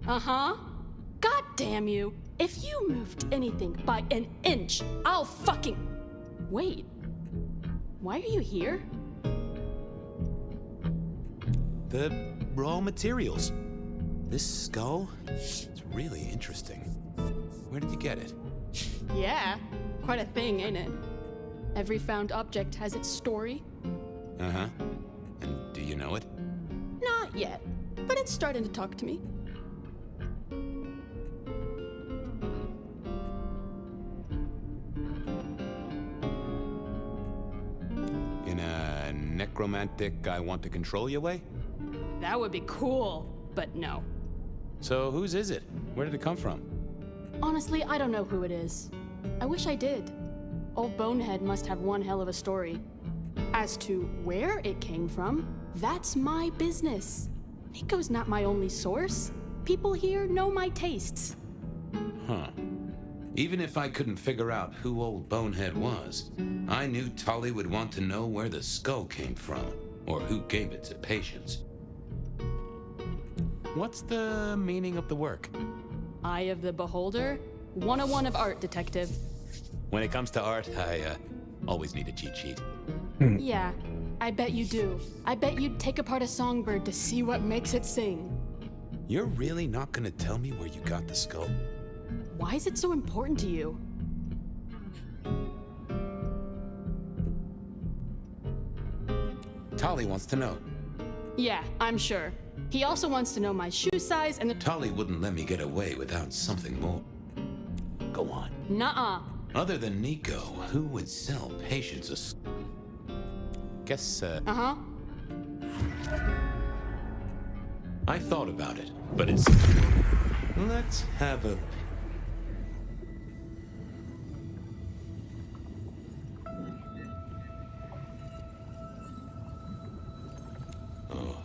Uh-huh. God damn you. If you moved anything by an inch, I'll fucking... Wait. Why are you here? The raw materials. This skull, it's really interesting. Where did you get it? Yeah, quite a thing, ain't it? Every found object has its story. Uh-huh. And do you know it? Not yet, but it's starting to talk to me. In a necromantic, I want to control you way? That would be cool, but no. So whose is it? Where did it come from? Honestly, I don't know who it is. I wish I did. Old Bonehead must have one hell of a story. As to where it came from, that's my business. Nico's not my only source. People here know my tastes. Huh. Even if I couldn't figure out who old Bonehead was, I knew Tully would want to know where the skull came from, or who gave it to patients. What's the meaning of the work? Eye of the Beholder? 101 of art, detective. When it comes to art, I always need a cheat sheet. Yeah, I bet you do. I bet you'd take apart a songbird to see what makes it sing. You're really not gonna tell me where you got the skull? Why is it so important to you? Tali wants to know. Yeah, I'm sure. He also wants to know my shoe size and the... Tali wouldn't let me get away without something more. Go on. Nuh-uh. Other than Nico, who would sell patients a... Guess, Uh-huh. I thought about it, but it's... Let's have a...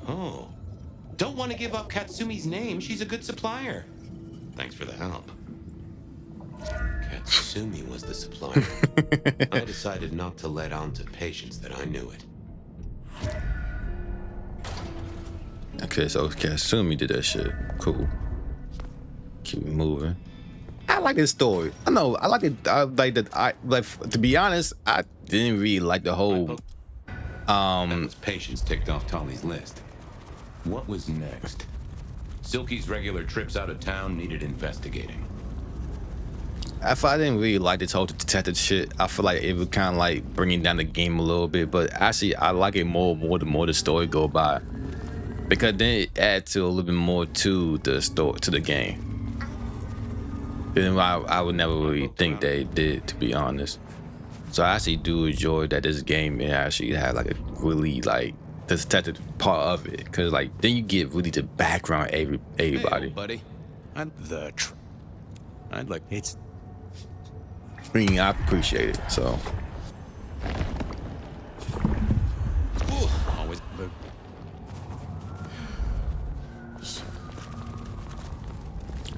Oh. Don't want to give up Katsumi's name. She's a good supplier. Thanks for the help. Katsumi was the supplier. I decided not to let on to patients that I knew it. Okay, so Kasumi did that shit. Cool. Keep it moving. I like this story. I know. I like it. I like that. To be honest, I didn't really like the whole. That was patients ticked off Tali's list. What was next? Silky's regular trips out of town needed investigating. I didn't really like this whole detective shit. I feel like it was kind of like bringing down the game a little bit. But actually, I like it more the more the story go by, because then it adds to a little bit more to the story, to the game. Then I would never really think they did, to be honest. So I actually do enjoy that this game it actually had like a really like the detective part of it, because like then you get really the background everybody. Hey, buddy. I'd like it's. I mean, I appreciate it. So. Always.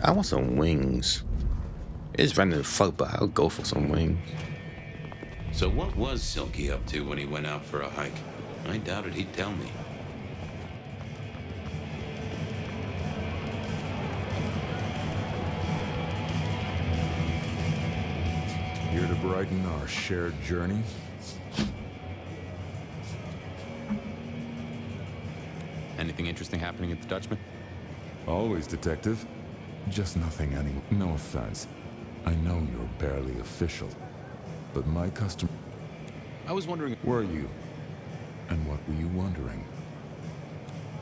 I want some wings. It's random as fuck, but I'll go for some wings. So what was Silky up to when he went out for a hike? I doubted he'd tell me. Here to brighten our shared journey? Anything interesting happening at the Dutchman? Always, detective. Just nothing anymore. No offense. I know you're barely official, but my customer... I was wondering... Were you? And what were you wondering?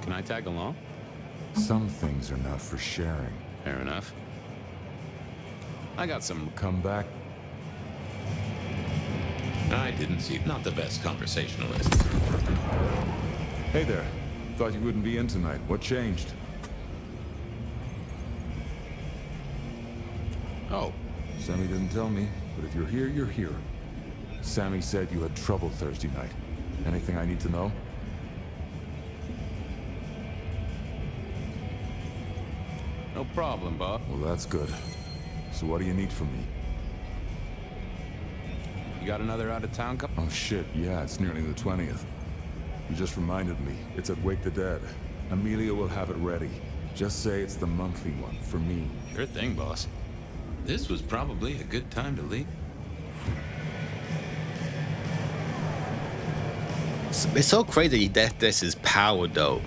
Can I tag along? Some things are not for sharing. Fair enough. I got some... Come back. I didn't see... Not the best conversationalist. Hey there. Thought you wouldn't be in tonight. What changed? Oh. Sammy didn't tell me, but if you're here, you're here. Sammy said you had trouble Thursday night. Anything I need to know? No problem, Bob. Well, that's good. So what do you need from me? You got another out-of-town cup? Oh shit, yeah, it's nearly the 20th. You just reminded me. It's at Wake the Dead. Amelia will have it ready. Just say it's the monthly one, for me. Sure thing, boss. This was probably a good time to leave. It's so crazy that that's his power though.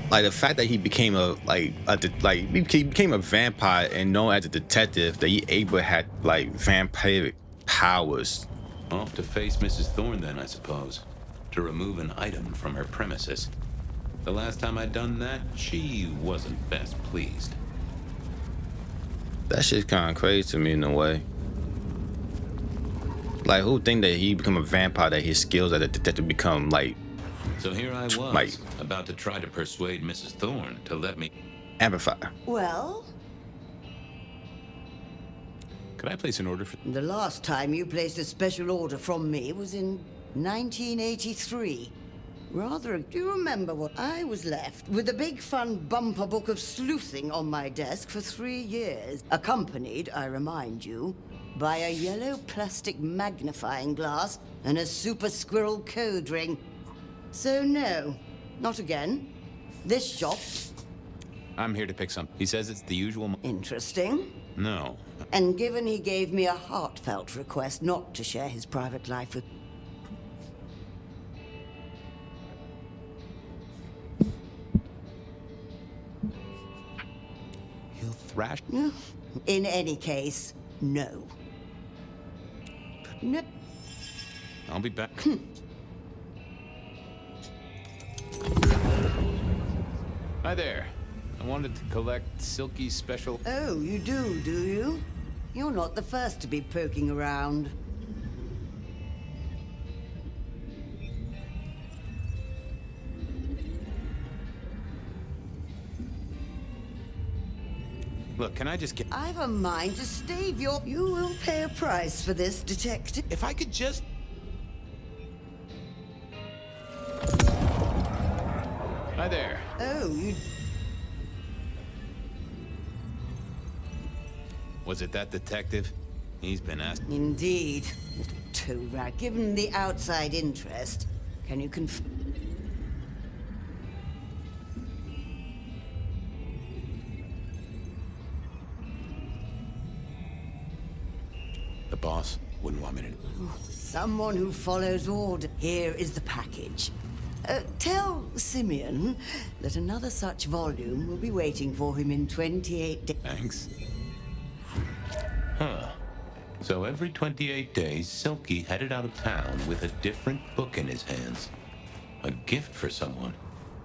Like the fact that he became he became a vampire and known as a detective, that he able had like vampiric powers. Off to face Mrs. Thorne then, I suppose. To remove an item from her premises. The last time I'd done that, she wasn't best pleased. That shit's kind of crazy to me in a way. Like, who think that he become a vampire, that his skills as a detective become like... So here I was, like, about to try to persuade Mrs. Thorne to let me... amplify. Well? Could I place an order for... The last time you placed a special order from me was in 1983. Rather, do you remember what I was left with a big fun bumper book of sleuthing on my desk for 3 years, accompanied, I remind you, by a yellow plastic magnifying glass and a super squirrel code ring. So no, not again. This shop. I'm here to pick some. He says it's the usual... Interesting. No. And given he gave me a heartfelt request not to share his private life with... thrash? In any case, no. No. I'll be back. Hi there. I wanted to collect Silky's special... Oh, you do you? You're not the first to be poking around. Look, can I just get... I've a mind to stave your... You will pay a price for this, detective. If I could just... Hi there. Oh, you... Was it that detective? He's been asked... Indeed. Little toe rag. Given the outside interest, can you The boss wouldn't want me to... Someone who follows order. Here is the package. Tell Simeon that another such volume will be waiting for him in 28 days. Thanks. Huh. So every 28 days, Silky headed out of town with a different book in his hands. A gift for someone.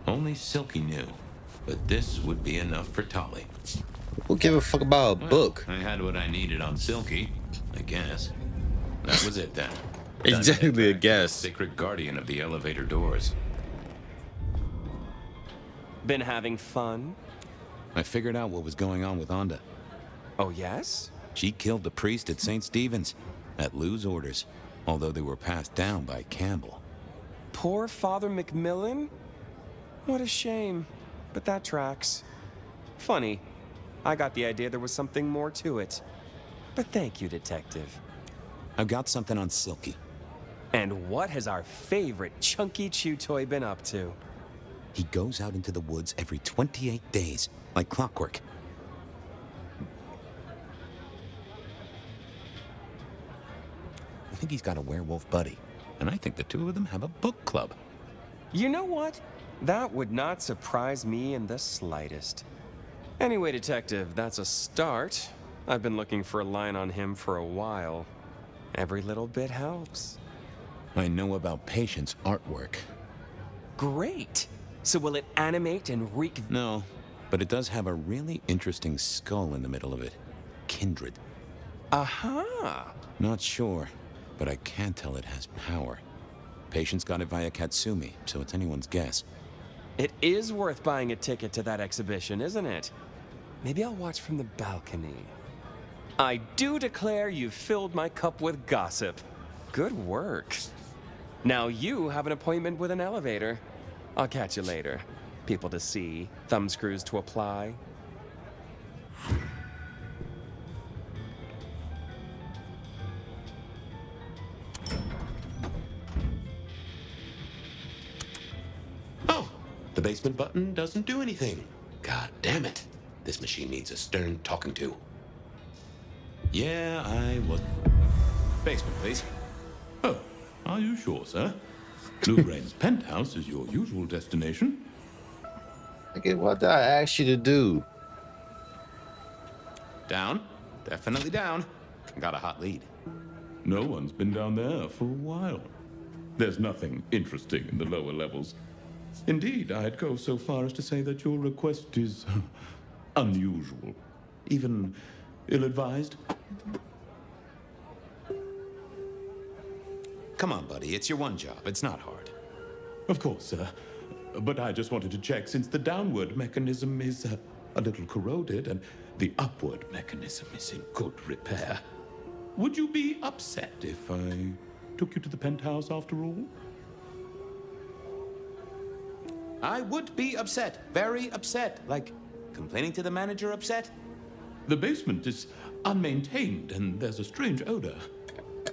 Only Silky knew. But this would be enough for Tolly. Who give a fuck about a book? I had what I needed on Silky, I guess. That was it then. Exactly, I guess. Sacred guardian of the elevator doors. Been having fun? I figured out what was going on with Onda. Oh, yes? She killed the priest at St. Stephen's, at Lou's orders, although they were passed down by Campbell. Poor Father Macmillan? What a shame. But that tracks. Funny. I got the idea there was something more to it. But thank you, Detective. I've got something on Silky. And what has our favorite chunky chew toy been up to? He goes out into the woods every 28 days, like clockwork. I think he's got a werewolf buddy, and I think the two of them have a book club. You know what? That would not surprise me in the slightest. Anyway, Detective, that's a start. I've been looking for a line on him for a while. Every little bit helps. I know about Patience artwork. Great! So will it animate and wreak... No, but it does have a really interesting skull in the middle of it. Kindred. Aha! Not sure, but I can tell it has power. Patience got it via Katsumi, so it's anyone's guess. It is worth buying a ticket to that exhibition, isn't it? Maybe I'll watch from the balcony. I do declare you've filled my cup with gossip. Good work. Now you have an appointment with an elevator. I'll catch you later. People to see, thumbscrews to apply. Oh, the basement button doesn't do anything. God damn it. This machine needs a stern talking to. Yeah, I was... Basement, please. Oh, are you sure, sir? Bluebrain's penthouse is your usual destination. Okay, what did I ask you to do? Down. Definitely down. Got a hot lead. No one's been down there for a while. There's nothing interesting in the lower levels. Indeed, I'd go so far as to say that your request is unusual, even ill-advised. Come on, buddy. It's your one job. It's not hard. Of course, sir. But I just wanted to check since the downward mechanism is a little corroded and the upward mechanism is in good repair. Would you be upset if I took you to the penthouse after all? I would be upset. Very upset. Like, complaining to the manager upset? The basement is unmaintained and there's a strange odor.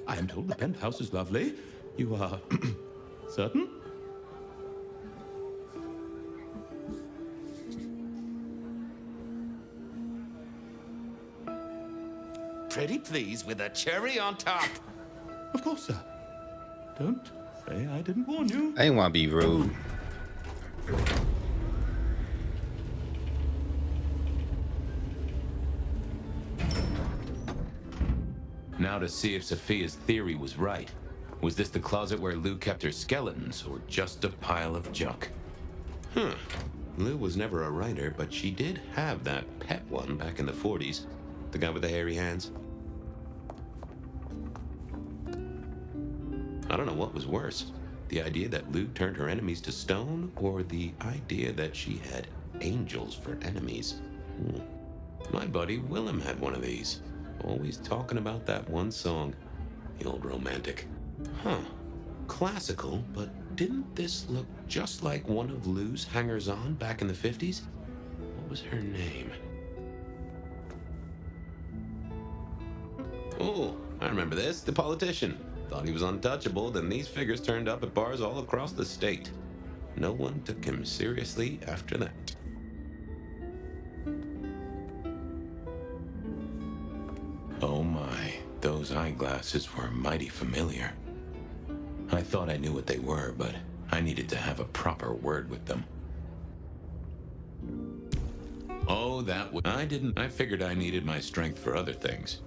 I am told the penthouse is lovely. You are certain? Pretty please with a cherry on top. Of course, sir. Don't say I didn't warn you. I ain't want to be rude. Now to see if Sophia's theory was right. Was this the closet where Lou kept her skeletons, or just a pile of junk? Huh. Lou was never a writer, but she did have that pet one back in the 40s. The guy with the hairy hands. I don't know what was worse. The idea that Lou turned her enemies to stone, or the idea that she had angels for enemies. My buddy Willem had one of these. Always talking about that one song. The old romantic. Huh. Classical, but didn't this look just like one of Lou's hangers-on back in the 50s? What was her name? Oh, I remember this. The politician. Thought he was untouchable, then these figures turned up at bars all across the state. No one took him seriously after that. Oh my, those eyeglasses were mighty familiar. I thought I knew what they were, but I needed to have a proper word with them. Oh, I figured I needed my strength for other things.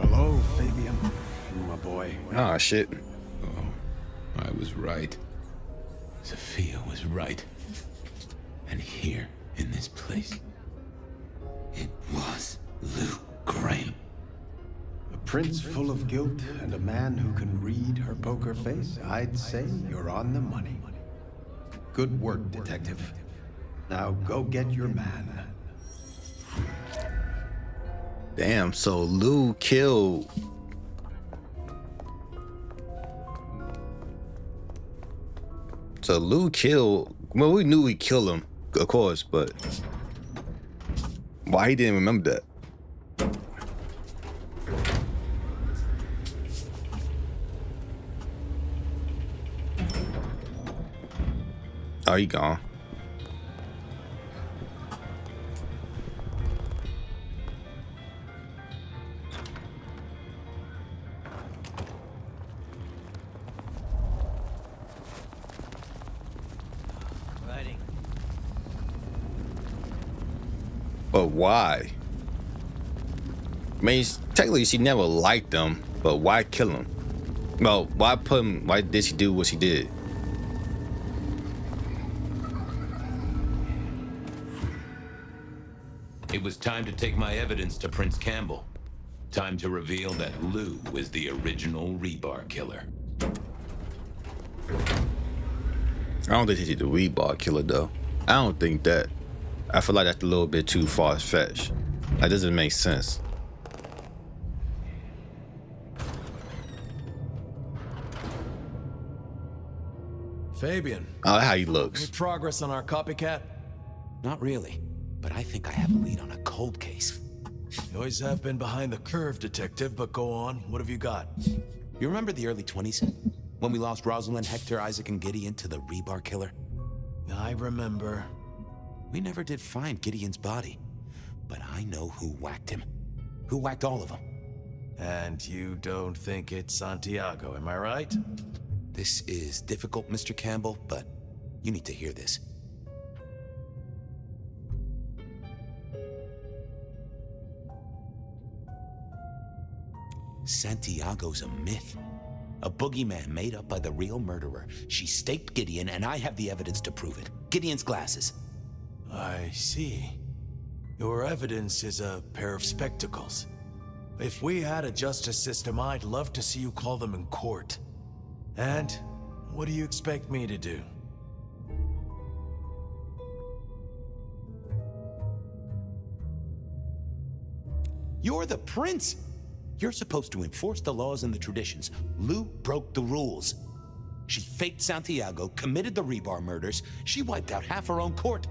Hello, Fabian. My boy. Ah, shit. Oh, I was right. Sophia was right. And here, in this place, it was Lou Graham. A prince full of guilt and a man who can read her poker face. I'd say you're on the money. Good work, detective. Now go get your man. Damn, so Lou killed... So Lou killed... Well, we knew he killed him, of course, but... Why he didn't remember that? Oh, he gone. But why? I mean, technically she never liked him, but why kill him? Well, why did she do what she did? It was time to take my evidence to Prince Campbell. Time to reveal that Lou is the original rebar killer. I don't think he's the rebar killer, though. I don't think that. I feel like that's a little bit too far-fetched. That doesn't make sense. Fabian. I like how he looks. Any progress on our copycat? Not really, but I think I have a lead on a cold case. You always have been behind the curve, detective, but go on. What have you got? You remember the early 20s? When we lost Rosalind, Hector, Isaac, and Gideon to the rebar killer? I remember. We never did find Gideon's body, but I know who whacked him. Who whacked all of them. And you don't think it's Santiago, am I right? This is difficult, Mr. Campbell, but you need to hear this. Santiago's a myth. A boogeyman made up by the real murderer. She staked Gideon, and I have the evidence to prove it. Gideon's glasses. I see. Your evidence is a pair of spectacles. If we had a justice system, I'd love to see you call them in court. And what do you expect me to do? You're the prince! You're supposed to enforce the laws and the traditions. Lou broke the rules. She faked Santiago, committed the rebar murders. She wiped out half her own court.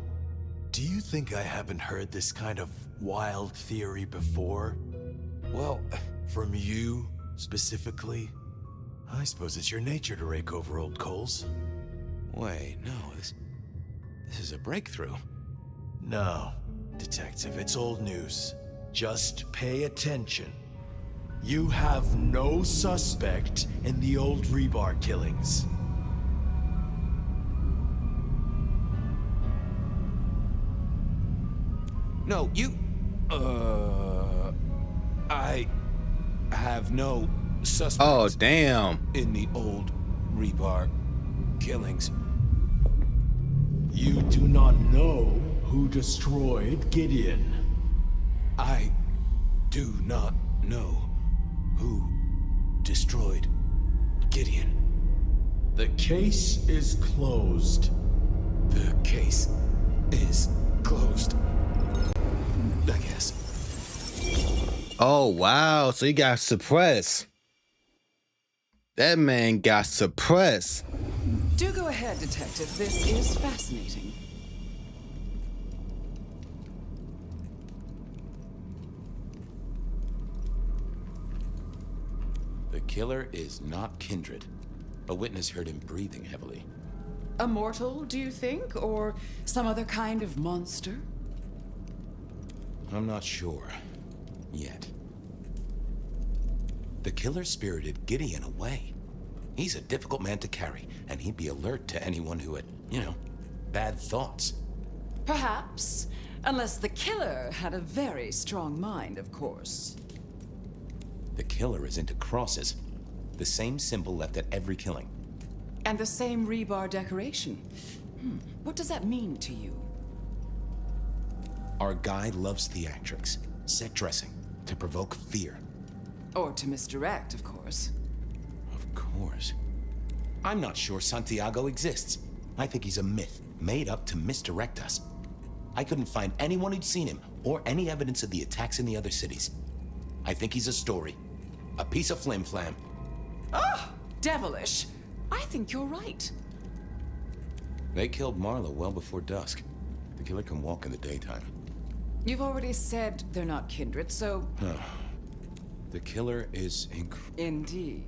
Do you think I haven't heard this kind of wild theory before? Well, from you, specifically? I suppose it's your nature to rake over old coals. Wait, no, this is a breakthrough. No, detective, it's old news. Just pay attention. You have no suspect in the old rebar killings. No, you... I have no suspects. Oh, damn. In the old rebar killings. You do not know who destroyed Gideon. I do not know who destroyed Gideon. The case is closed. The case is closed. I guess. Oh, wow. So he got suppressed. That man got suppressed. Do go ahead, Detective. This is fascinating. The killer is not Kindred. A witness heard him breathing heavily. A mortal, do you think? Or some other kind of monster? I'm not sure. Yet. The killer spirited Gideon away. He's a difficult man to carry, and he'd be alert to anyone who had, bad thoughts. Perhaps. Unless the killer had a very strong mind, of course. The killer is into crosses. The same symbol left at every killing. And the same rebar decoration. What does that mean to you? Our guy loves theatrics, set dressing, to provoke fear. Or to misdirect, of course. Of course. I'm not sure Santiago exists. I think he's a myth, made up to misdirect us. I couldn't find anyone who'd seen him, or any evidence of the attacks in the other cities. I think he's a story. A piece of flim-flam. Ah, devilish. I think you're right. They killed Marla well before dusk. The killer can walk in the daytime. You've already said they're not kindred, so... The killer is Indeed.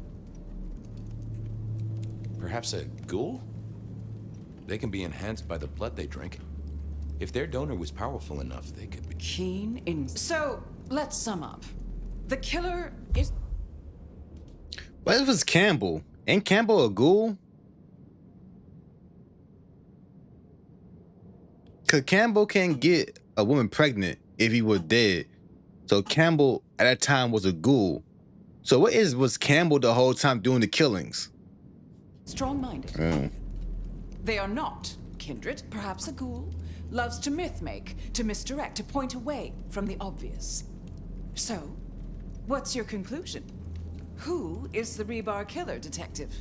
Perhaps a ghoul? They can be enhanced by the blood they drink. If their donor was powerful enough, they could be... Keen in... So, let's sum up. The killer is... What if it's Campbell? Ain't Campbell a ghoul? Cause Campbell can't get a woman pregnant if he was dead. So Campbell at that time was a ghoul. So was Campbell the whole time doing the killings? Strong-minded. They are not kindred, perhaps a ghoul. Loves to myth-make, to misdirect, to point away from the obvious. So, what's your conclusion? Who is the rebar killer, Detective?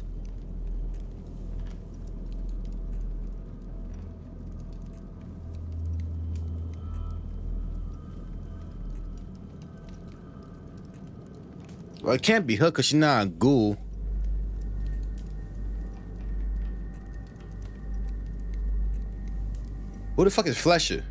Well, it can't be her because she's not a ghoul. Who the fuck is Flesher?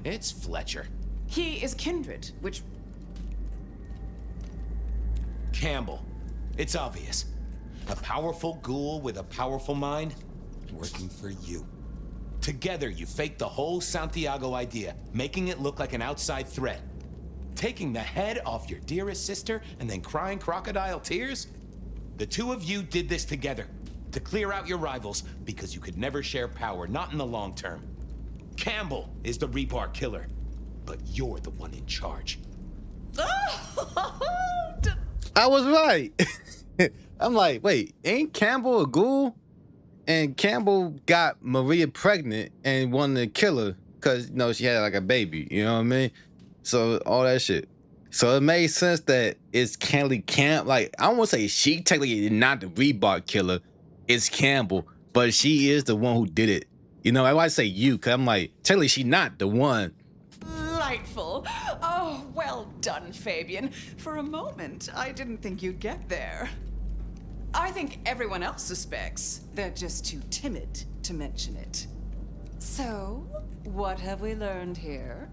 It's Fletcher. He is kindred, which... Campbell. It's obvious. A powerful ghoul with a powerful mind, working for you. Together, you faked the whole Santiago idea, making it look like an outside threat. Taking the head off your dearest sister and then crying crocodile tears? The two of you did this together, to clear out your rivals, because you could never share power, not in the long term. Campbell is the rebar killer, but you're the one in charge. I was right. I'm like, wait, ain't Campbell a ghoul? And Campbell got Maria pregnant and wanted to kill her because, she had like a baby, you know what I mean? So all that shit. So it made sense that it's like, I don't want to say she technically is not the rebar killer. It's Campbell, but she is the one who did it. I want to say you, because I'm like, technically she not the one. Delightful. Oh, well done, Fabian. For a moment, I didn't think you'd get there. I think everyone else suspects. They're just too timid to mention it. So, what have we learned here?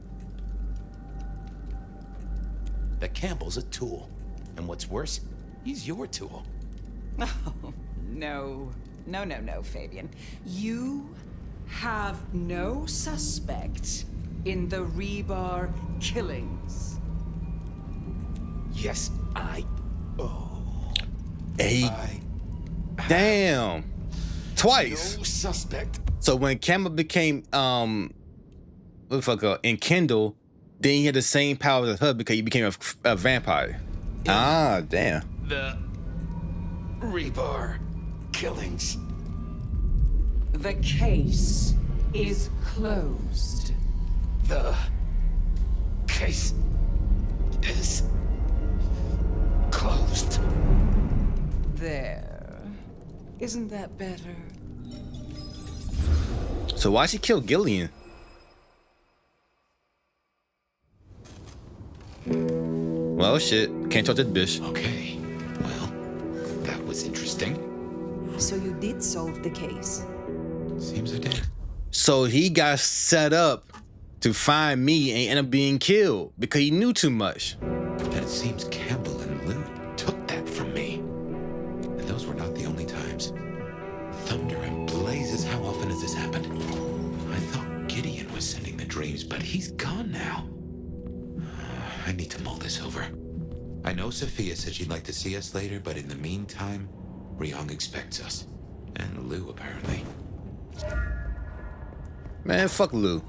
That Campbell's a tool. And what's worse, he's your tool. Oh, No, Fabian. You have no suspect in the Rebar killings. Yes, Damn. Twice. No suspect. So when Campbell became what the fuck enkindled, then he had the same powers as her because he became a vampire. Ah, damn. The Rebar killings. The case is closed. The case is closed. There. Isn't that better? So why she kill Gillian? Well, shit. Can't touch that bitch. Okay. Well, that was interesting. So you did solve the case? Seems I did. So he got set up to find me and end up being killed because he knew too much. And it seems Campbell and Lou took that from me. And those were not the only times. Thunder and blazes, how often has this happened? I thought Gideon was sending the dreams, but he's gone now. I need to mull this over. I know Sophia said she'd like to see us later, but in the meantime, Ryong expects us. And Lou, apparently. Man, fuck Lou.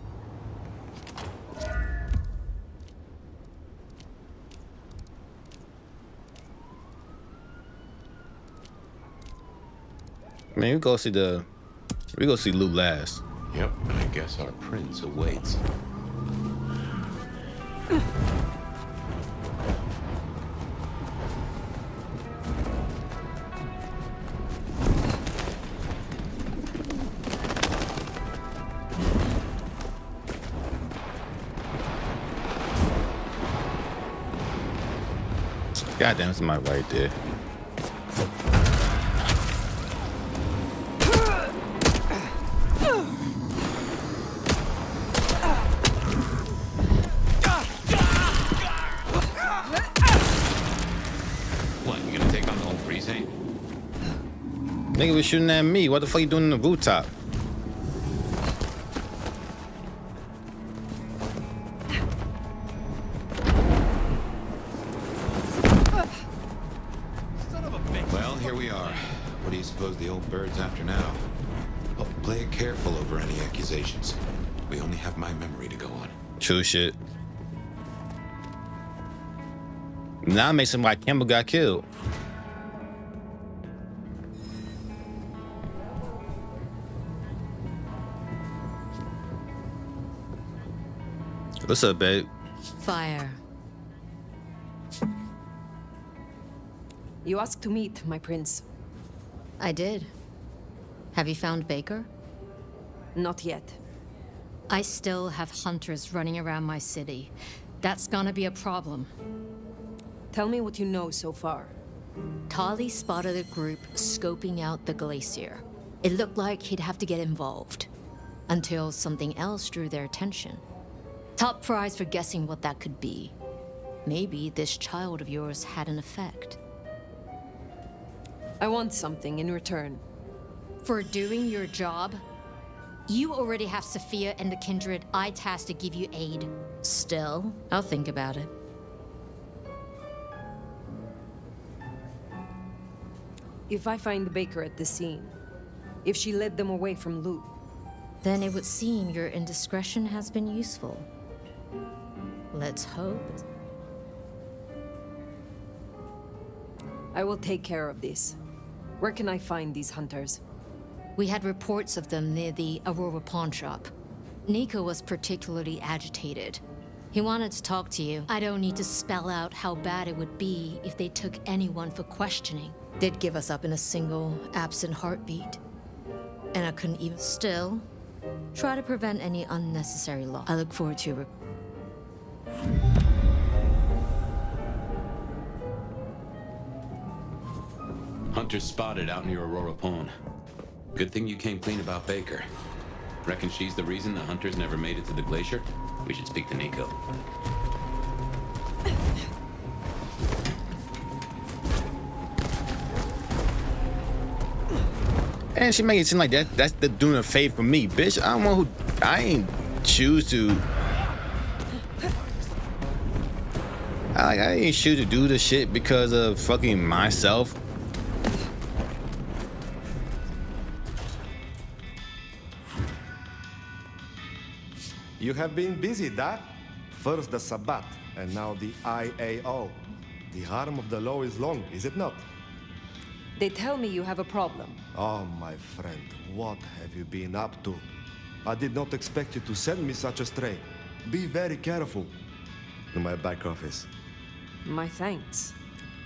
Man, we go see Lou last. Yep, I guess our prince awaits. Goddamn, somebody right there. What, you gonna take on the whole precinct? Nigga was shooting at me. What the fuck you doing in the rooftop? Well, here we are. What do you suppose the old bird's after now? Well, play it careful over any accusations. We only have my memory to go on. True shit. Now it makes him like Campbell got killed. What's up, babe? Phyre. You asked to meet, my prince. I did. Have you found Baker? Not yet. I still have hunters running around my city. That's gonna be a problem. Tell me what you know so far. Tali spotted a group scoping out the glacier. It looked like he'd have to get involved. Until something else drew their attention. Top prize for guessing what that could be. Maybe this child of yours had an effect. I want something in return. For doing your job? You already have Sophia and the kindred I tasked to give you aid. Still, I'll think about it. If I find Baker at the scene, if she led them away from Lou, then it would seem your indiscretion has been useful. Let's hope. I will take care of this. Where can I find these hunters? We had reports of them near the Aurora pawn shop. Nico was particularly agitated. He wanted to talk to you. I don't need to spell out how bad it would be if they took anyone for questioning. They'd give us up in a single, absent heartbeat. And I couldn't even still try to prevent any unnecessary loss. I look forward to your Hunters spotted out near Aurora Pawn. Good thing you came clean about Baker. Reckon she's the reason the hunters never made it to the glacier? We should speak to Nico. And she make it seem like that's the doing a favor for me, bitch. I ain't choose to. I ain't choose to do the shit because of fucking myself. You have been busy, da? First the Sabbat, and now the IAO. The arm of the law is long, is it not? They tell me you have a problem. Oh, my friend, what have you been up to? I did not expect you to send me such a stray. Be very careful. In my back office. My thanks.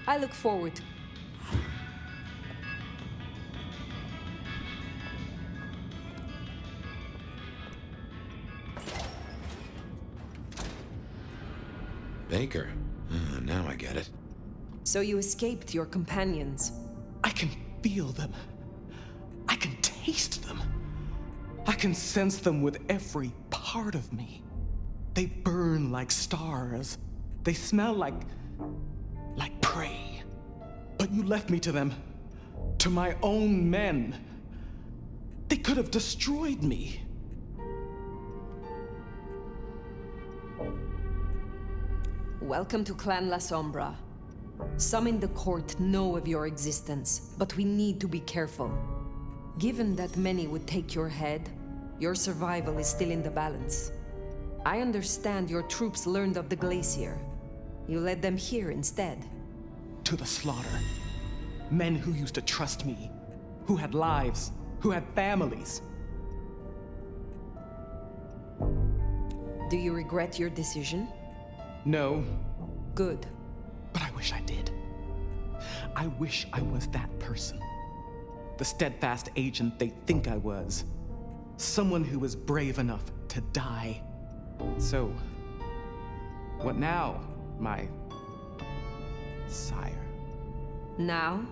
I look forward to... Baker. Now I get it. So you escaped your companions. I can feel them. I can taste them. I can sense them with every part of me. They burn like stars. They smell like prey. But you left me to them. To my own men. They could have destroyed me. Welcome to Clan La Sombra. Some in the court know of your existence, but we need to be careful. Given that many would take your head, your survival is still in the balance. I understand your troops learned of the glacier. You led them here instead. To the slaughter. Men who used to trust me, who had lives, who had families. Do you regret your decision? No. Good. But I wish I did. I wish I was that person. The steadfast agent they think I was. Someone who was brave enough to die. So, what now, my sire? Now?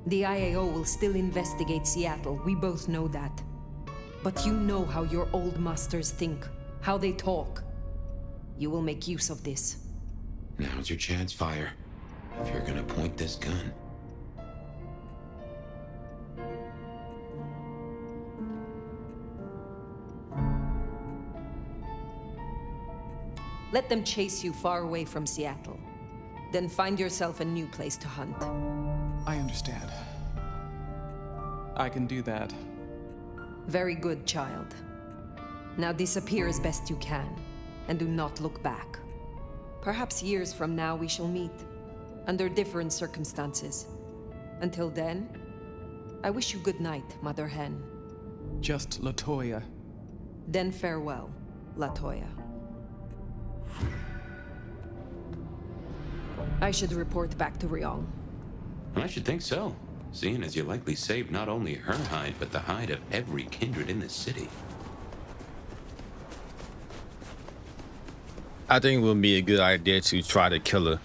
The IAO will still investigate Seattle, we both know that. But you know how your old masters think, how they talk. You will make use of this. Now's your chance, Phyre. If you're gonna point this gun. Let them chase you far away from Seattle. Then find yourself a new place to hunt. I understand. I can do that. Very good, child. Now disappear as best you can, and do not look back. Perhaps years from now we shall meet, under different circumstances. Until then, I wish you good night, Mother Hen. Just Latoya. Then farewell, Latoya. I should report back to Ryong. I should think so, seeing as you likely saved not only her hide, but the hide of every kindred in this city. I think it would be a good idea to try to kill her.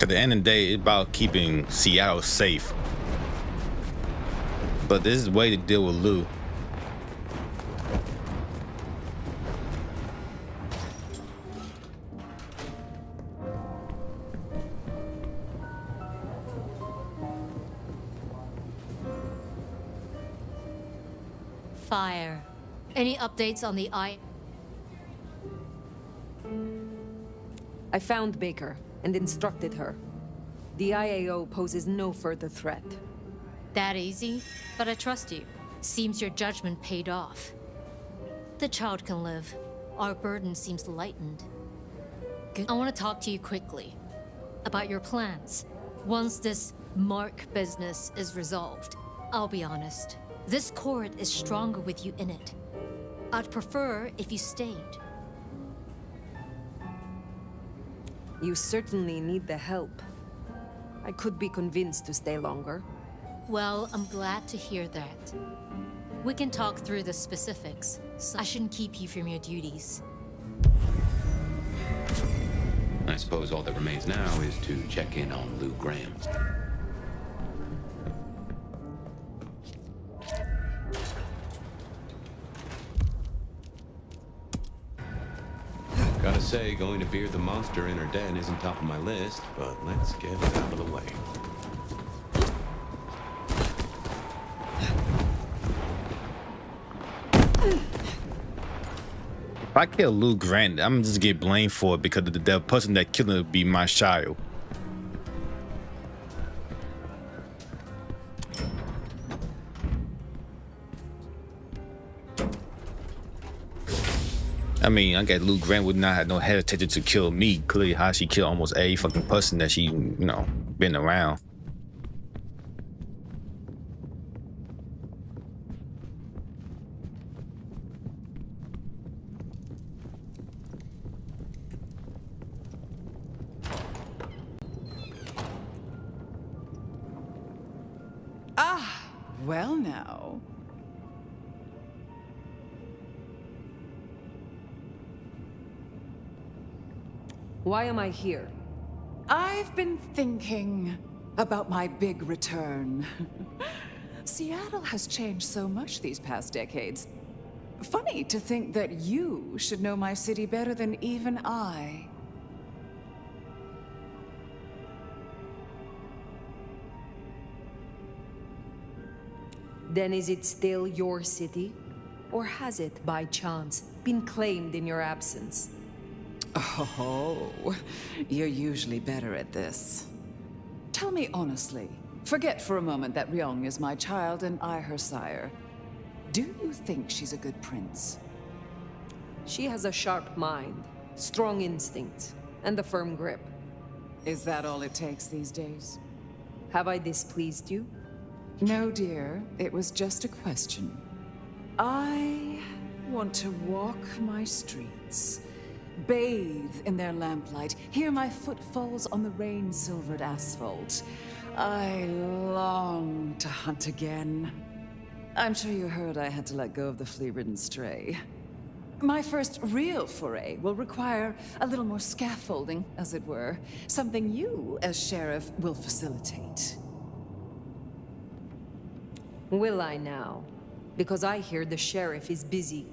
At the end of the day, it's about keeping Seattle safe. But this is a way to deal with Lou. Phyre. Any updates on the I found Baker and instructed her. The IAO poses no further threat. That easy? But I trust you. Seems your judgment paid off. The child can live. Our burden seems lightened. Good. I want to talk to you quickly about your plans. Once this Mark business is resolved, I'll be honest. This court is stronger with you in it. I'd prefer if you stayed. You certainly need the help. I could be convinced to stay longer. Well, I'm glad to hear that. We can talk through the specifics. So I shouldn't keep you from your duties. I suppose all that remains now is to check in on Lou Graham. Must say, going to beard the monster in her den isn't top of my list, but let's get it out of the way. If I kill Lou Grant, I'm just get blamed for it because the person that killed him would be my child. I mean, I guess Lou Grant would not have no hesitation to kill me. Clearly, how she killed almost every fucking person that she, you know, been around. Well now. Why am I here? I've been thinking about my big return. Seattle has changed so much these past decades. Funny to think that you should know my city better than even I. Then is it still your city? Or has it, by chance, been claimed in your absence? Oh, you're usually better at this. Tell me honestly, forget for a moment that Ryong is my child and I her sire. Do you think she's a good prince? She has a sharp mind, strong instincts, and a firm grip. Is that all it takes these days? Have I displeased you? No, dear. It was just a question. I want to walk my streets, bathe in their lamplight, hear my footfalls on the rain-silvered asphalt. I long to hunt again. I'm sure you heard I had to let go of the flea-ridden stray. My first real foray will require a little more scaffolding, as it were. Something you, as sheriff, will facilitate. Will I now? Because I hear the sheriff is busy.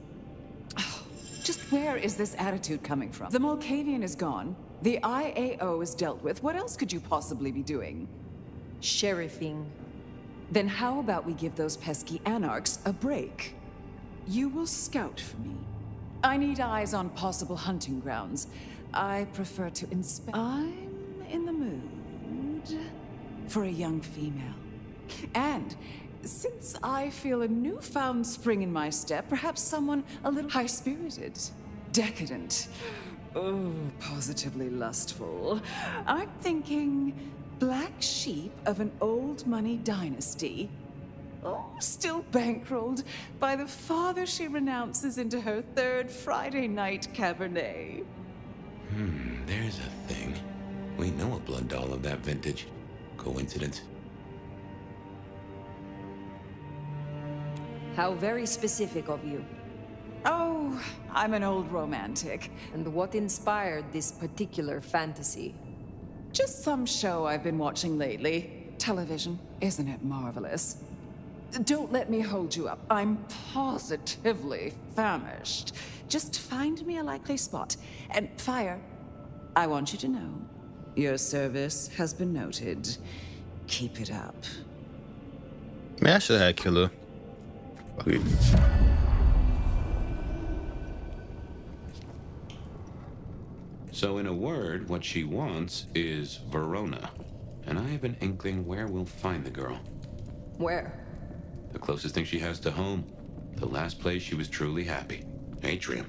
Oh, just where is this attitude coming from? The Mulcavian is gone. The IAO is dealt with. What else could you possibly be doing? Sheriffing. Then how about we give those pesky anarchs a break? You will scout for me. I need eyes on possible hunting grounds. I prefer to inspect. I'm in the mood for a young female. And since I feel a newfound spring in my step, perhaps someone a little high-spirited, decadent, oh, positively lustful. I'm thinking black sheep of an old money dynasty. Oh, still bankrolled by the father she renounces into her third Friday night Cabernet. There's a thing. We know a blood doll of that vintage. Coincidence? How very specific of you. Oh, I'm an old romantic. And what inspired this particular fantasy? Just some show I've been watching lately. Television, isn't it marvelous? Don't let me hold you up. I'm positively famished. Just find me a likely spot. And Phyre, I want you to know, your service has been noted. Keep it up. Man, I should have had killer. Okay. So in a word, what she wants is Verona. And I have an inkling where we'll find the girl. Where? The closest thing she has to home. The last place she was truly happy. Atrium.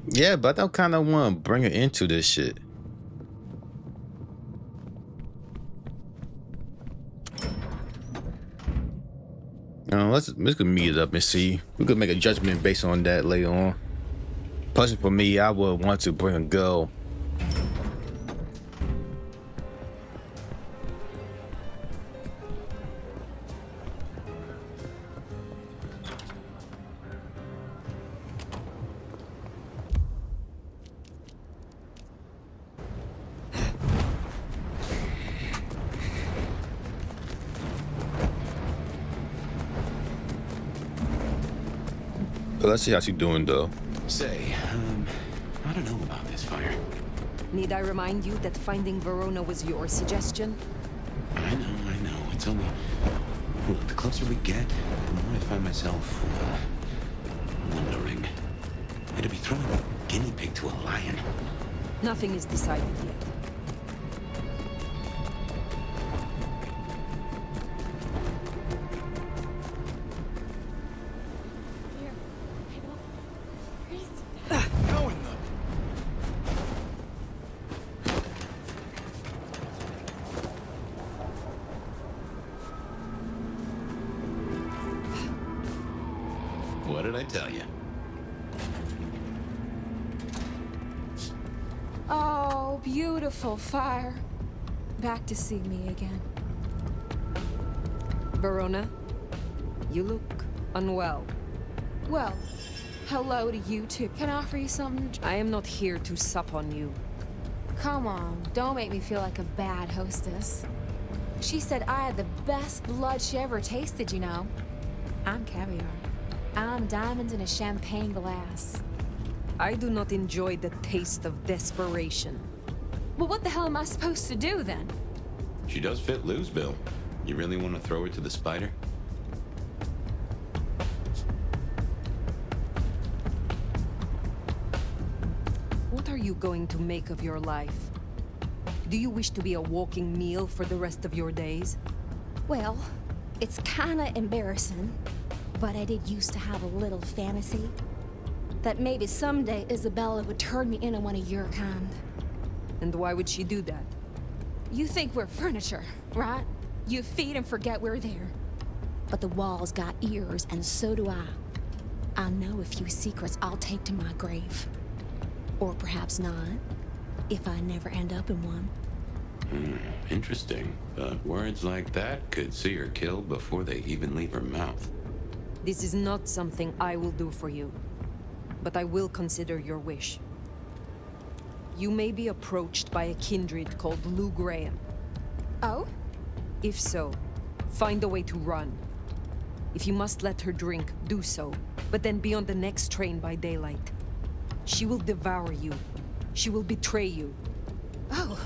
Yeah, but I don't kind of want to bring her into this shit. Let's go meet it up and see. We could make a judgment based on that later on. Personally, for me, I would want to bring a girl. Let's see how she's doing though. Say, I don't know about this, Phyre. Need I remind you that finding Verona was your suggestion? I know. It's only... Look, the closer we get, the more I find myself, wondering. It'd be throwing a guinea pig to a lion. Nothing is decided yet. What did I tell you? Oh, beautiful Phyre. Back to see me again. Verona, you look unwell. Well, hello to you too. Can I offer you something? I am not here to sup on you. Come on, don't make me feel like a bad hostess. She said I had the best blood she ever tasted, you know. I'm caviar. I'm diamonds in a champagne glass. I do not enjoy the taste of desperation. Well, what the hell am I supposed to do then? She does fit Lou's bill. You really want to throw her to the spider? What are you going to make of your life? Do you wish to be a walking meal for the rest of your days? Well, it's kinda embarrassing, but I did used to have a little fantasy that maybe someday Isabella would turn me into one of your kind. And why would she do that? You think we're furniture, right? You feed and forget we're there. But the walls got ears, and so do I. I know a few secrets I'll take to my grave. Or perhaps not, if I never end up in one. Interesting. But words like that could see her killed before they even leave her mouth. This is not something I will do for you, but I will consider your wish. You may be approached by a kindred called Lou Graham. Oh? If so, find a way to run. If you must let her drink, do so, but then be on the next train by daylight. She will devour you. She will betray you. Oh,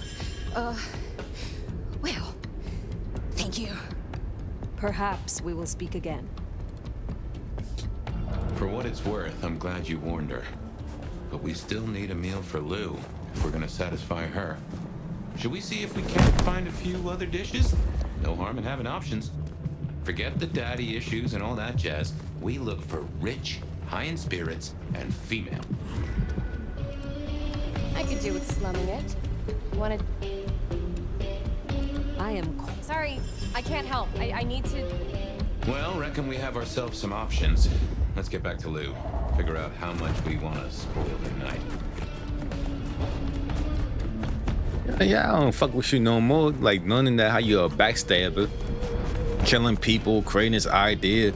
well, thank you. Perhaps we will speak again. For what it's worth, I'm glad you warned her. But we still need a meal for Lou, if we're gonna satisfy her. Should we see if we can't find a few other dishes? No harm in having options. Forget the daddy issues and all that jazz. We look for rich, high in spirits, and female. I could do with slumming it. Wanna... I am... Sorry, I can't help. I need to... Well, reckon we have ourselves some options. Let's get back to Lou. Figure out how much we want to spoil her night. Yeah, I don't fuck with you no more. Like, none of that, how you a backstabber. Killing people, creating this idea.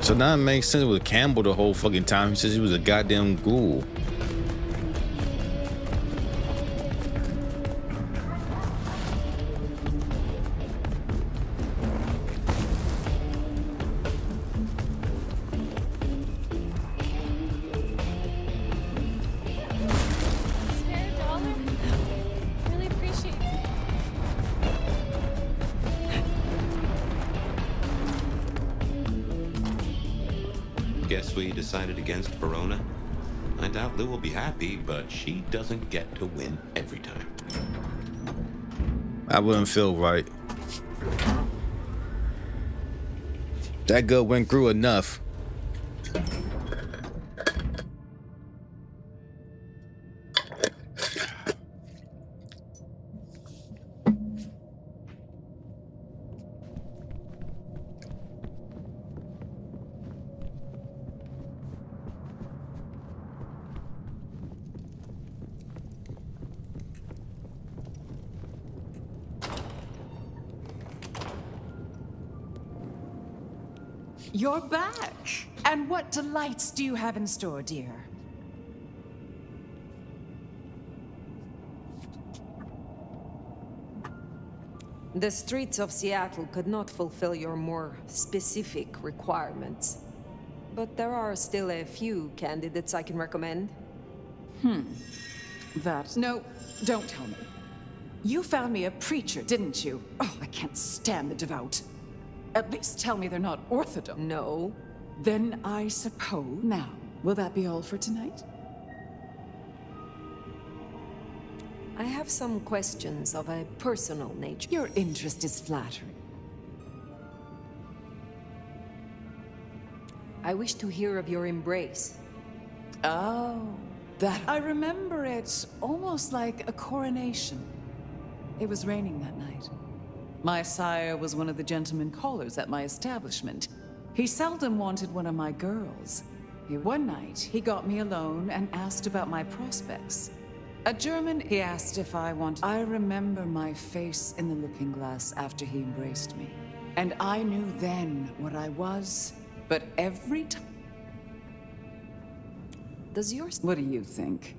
So now it makes sense with Campbell the whole fucking time. He says he was a goddamn ghoul. Guess we decided against Verona. I doubt Lou will be happy, but she doesn't get to win every time. I wouldn't feel right. That gut went through enough. You're back. And what delights do you have in store, dear? The streets of Seattle could not fulfill your more specific requirements. But there are still a few candidates I can recommend. No, don't tell me. You found me a preacher, didn't you? Oh, I can't stand the devout. At least tell me they're not Orthodox. No. Then I suppose. Now, will that be all for tonight? I have some questions of a personal nature. Your interest is flattering. I wish to hear of your embrace. Oh, that. I remember it almost like a coronation. It was raining that night. My sire was one of the gentlemen callers at my establishment. He seldom wanted one of my girls. One night, he got me alone and asked about my prospects. A German, he asked if I wanted. I remember my face in the looking glass after he embraced me. And I knew then what I was, but every time. Does yours? What do you think?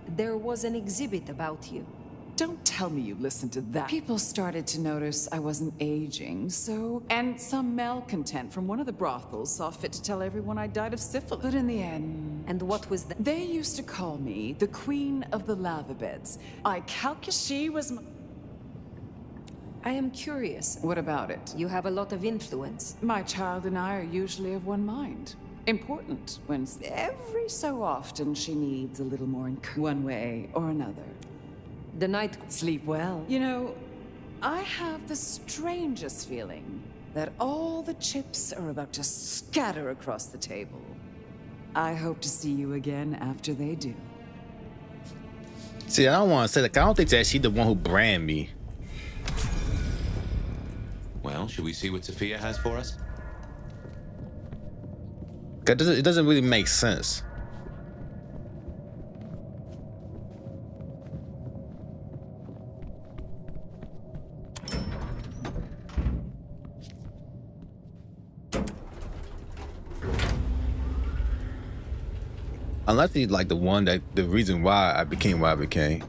There was an exhibit about you. Don't tell me you listened to that. People started to notice I wasn't aging, so... And some malcontent from one of the brothels saw fit to tell everyone I died of syphilis. But in the end... And what was that? They used to call me the Queen of the Lava Beds. I calculate she was... I am curious. What about it? You have a lot of influence. My child and I are usually of one mind. Important when every so often she needs a little more one way or another. The night... Sleep well. You know, I have the strangest feeling that all the chips are about to scatter across the table. I hope to see you again after they do. See, I don't want to say like I don't think that she's the one who brand me. Well, should we see what Sophia has for us? It doesn't really make sense. Unless he's like the one that the reason why I became what I became.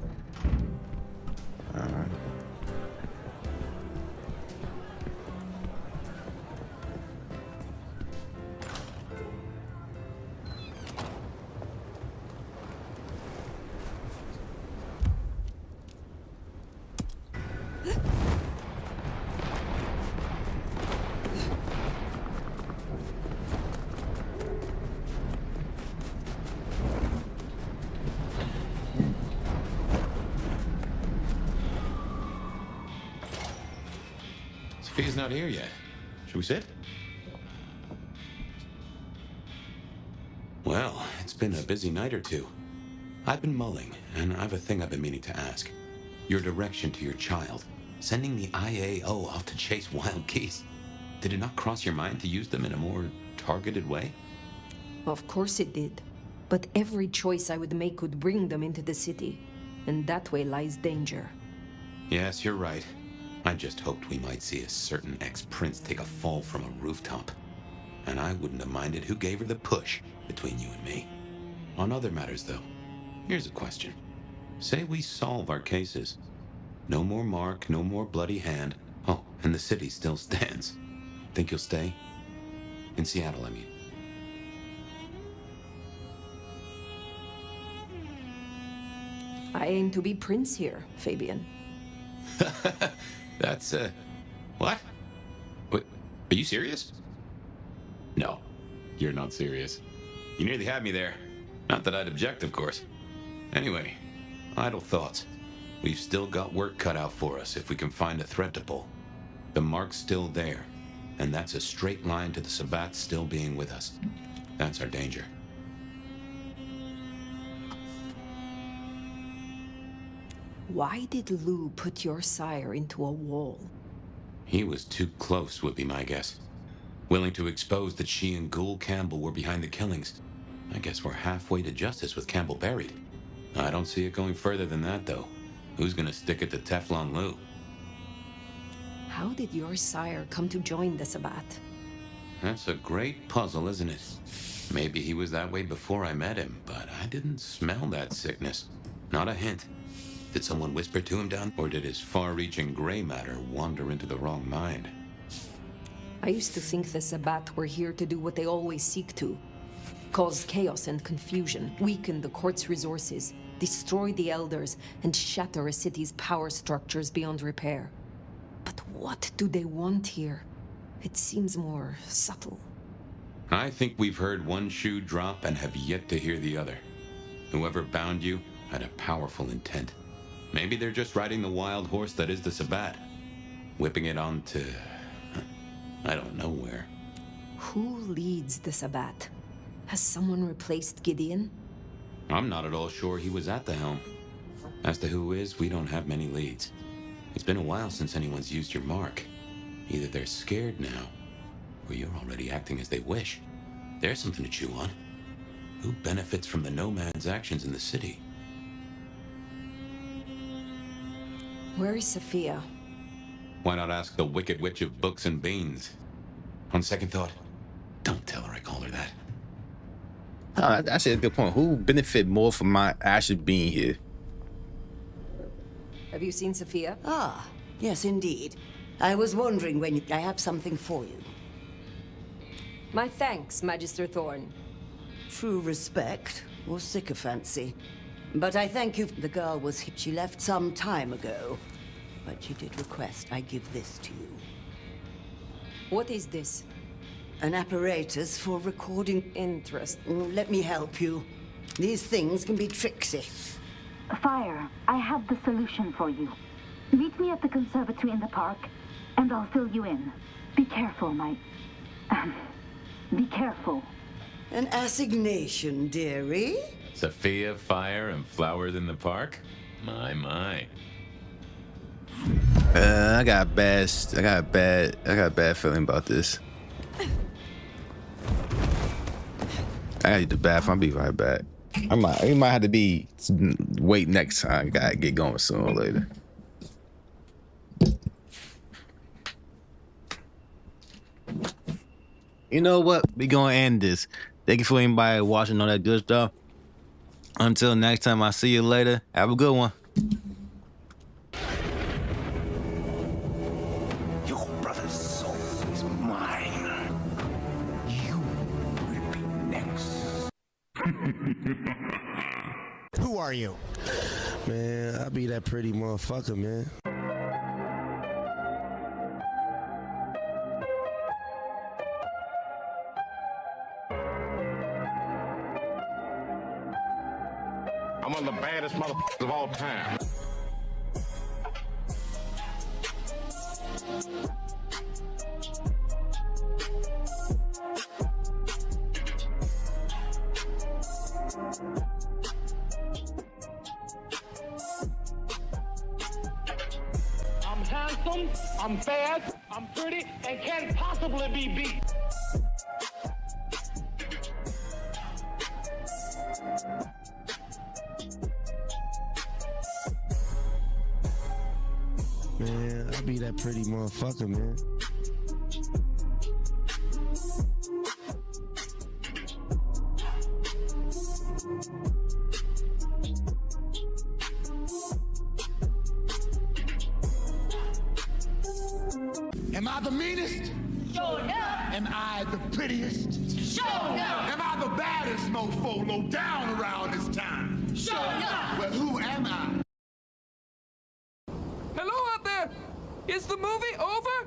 Sophia's not here yet. Should we sit? Well, it's been a busy night or two. I've been mulling, and I have a thing I've been meaning to ask. Your direction to your child, sending the IAO off to chase wild geese. Did it not cross your mind to use them in a more targeted way? Of course it did. But every choice I would make would bring them into the city. And that way lies danger. Yes, you're right. I just hoped we might see a certain ex-prince take a fall from a rooftop. And I wouldn't have minded who gave her the push between you and me. On other matters, though, here's a question. Say we solve our cases. No more Mark, no more bloody hand. Oh, and the city still stands. Think you'll stay? In Seattle, I mean. I aim to be prince here, Fabian. That's, what? Wait, are you serious? No, you're not serious. You nearly had me there. Not that I'd object, of course. Anyway, idle thoughts. We've still got work cut out for us if we can find a threat to pull. The mark's still there, and that's a straight line to the Sabbats still being with us. That's our danger. Why did Lou put your sire into a wall? He was too close, would be my guess. Willing to expose that she and Ghoul Campbell were behind the killings. I guess we're halfway to justice with Campbell buried. I don't see it going further than that, though. Who's gonna stick it to Teflon Lou? How did your sire come to join the Sabbat? That's a great puzzle, isn't it? Maybe he was that way before I met him, but I didn't smell that sickness. Not a hint. Did someone whisper to him down? Or did his far-reaching gray matter wander into the wrong mind? I used to think the Sabbat were here to do what they always seek to. Cause chaos and confusion, weaken the court's resources, destroy the elders, and shatter a city's power structures beyond repair. But what do they want here? It seems more subtle. I think we've heard one shoe drop and have yet to hear the other. Whoever bound you had a powerful intent. Maybe they're just riding the wild horse that is the Sabbat, whipping it onto... I don't know where. Who leads the Sabbat? Has someone replaced Gideon? I'm not at all sure he was at the helm. As to who is, we don't have many leads. It's been a while since anyone's used your mark. Either they're scared now, or you're already acting as they wish. There's something to chew on. Who benefits from the nomad's actions in the city? Where is Sophia? Why not ask the Wicked Witch of Books and Beans? On second thought, don't tell her I called her that. Oh, that's a good point. Who benefit more from my actually being here? Have you seen Sophia? Ah, yes, indeed. I was wondering when I have something for you. My thanks, Magister Thorn. True respect or sycophancy. But I thank you. The girl was here. She left some time ago. But she did request I give this to you. What is this? An apparatus for recording interest. Let me help you. These things can be tricksy. Phyre, I have the solution for you. Meet me at the conservatory in the park, and I'll fill you in. Be careful, be careful. An assignation, dearie? Sophia, Phyre, and flowers in the park? My. I got a bad feeling about this. I gotta use the bathroom. I'll be right back. We might have to wait next time. Gotta get going sooner or later. You know what? We gonna end this. Thank you for anybody watching all that good stuff. Until next time, I'll see you later. Have a good one. Your brother's soul is mine. You will be next. Who are you? Man, I be that pretty motherfucker, man. I'm one of the baddest motherfuckers of all time. I'm handsome, I'm fast, I'm pretty, and can't possibly be beat. Man, I be that pretty motherfucker, man. Am I the meanest? Sure enough. Am I the prettiest? Sure enough. Am I the baddest mofo low down around this town? Sure enough. Well, who am I? Hello out there! Is the movie over?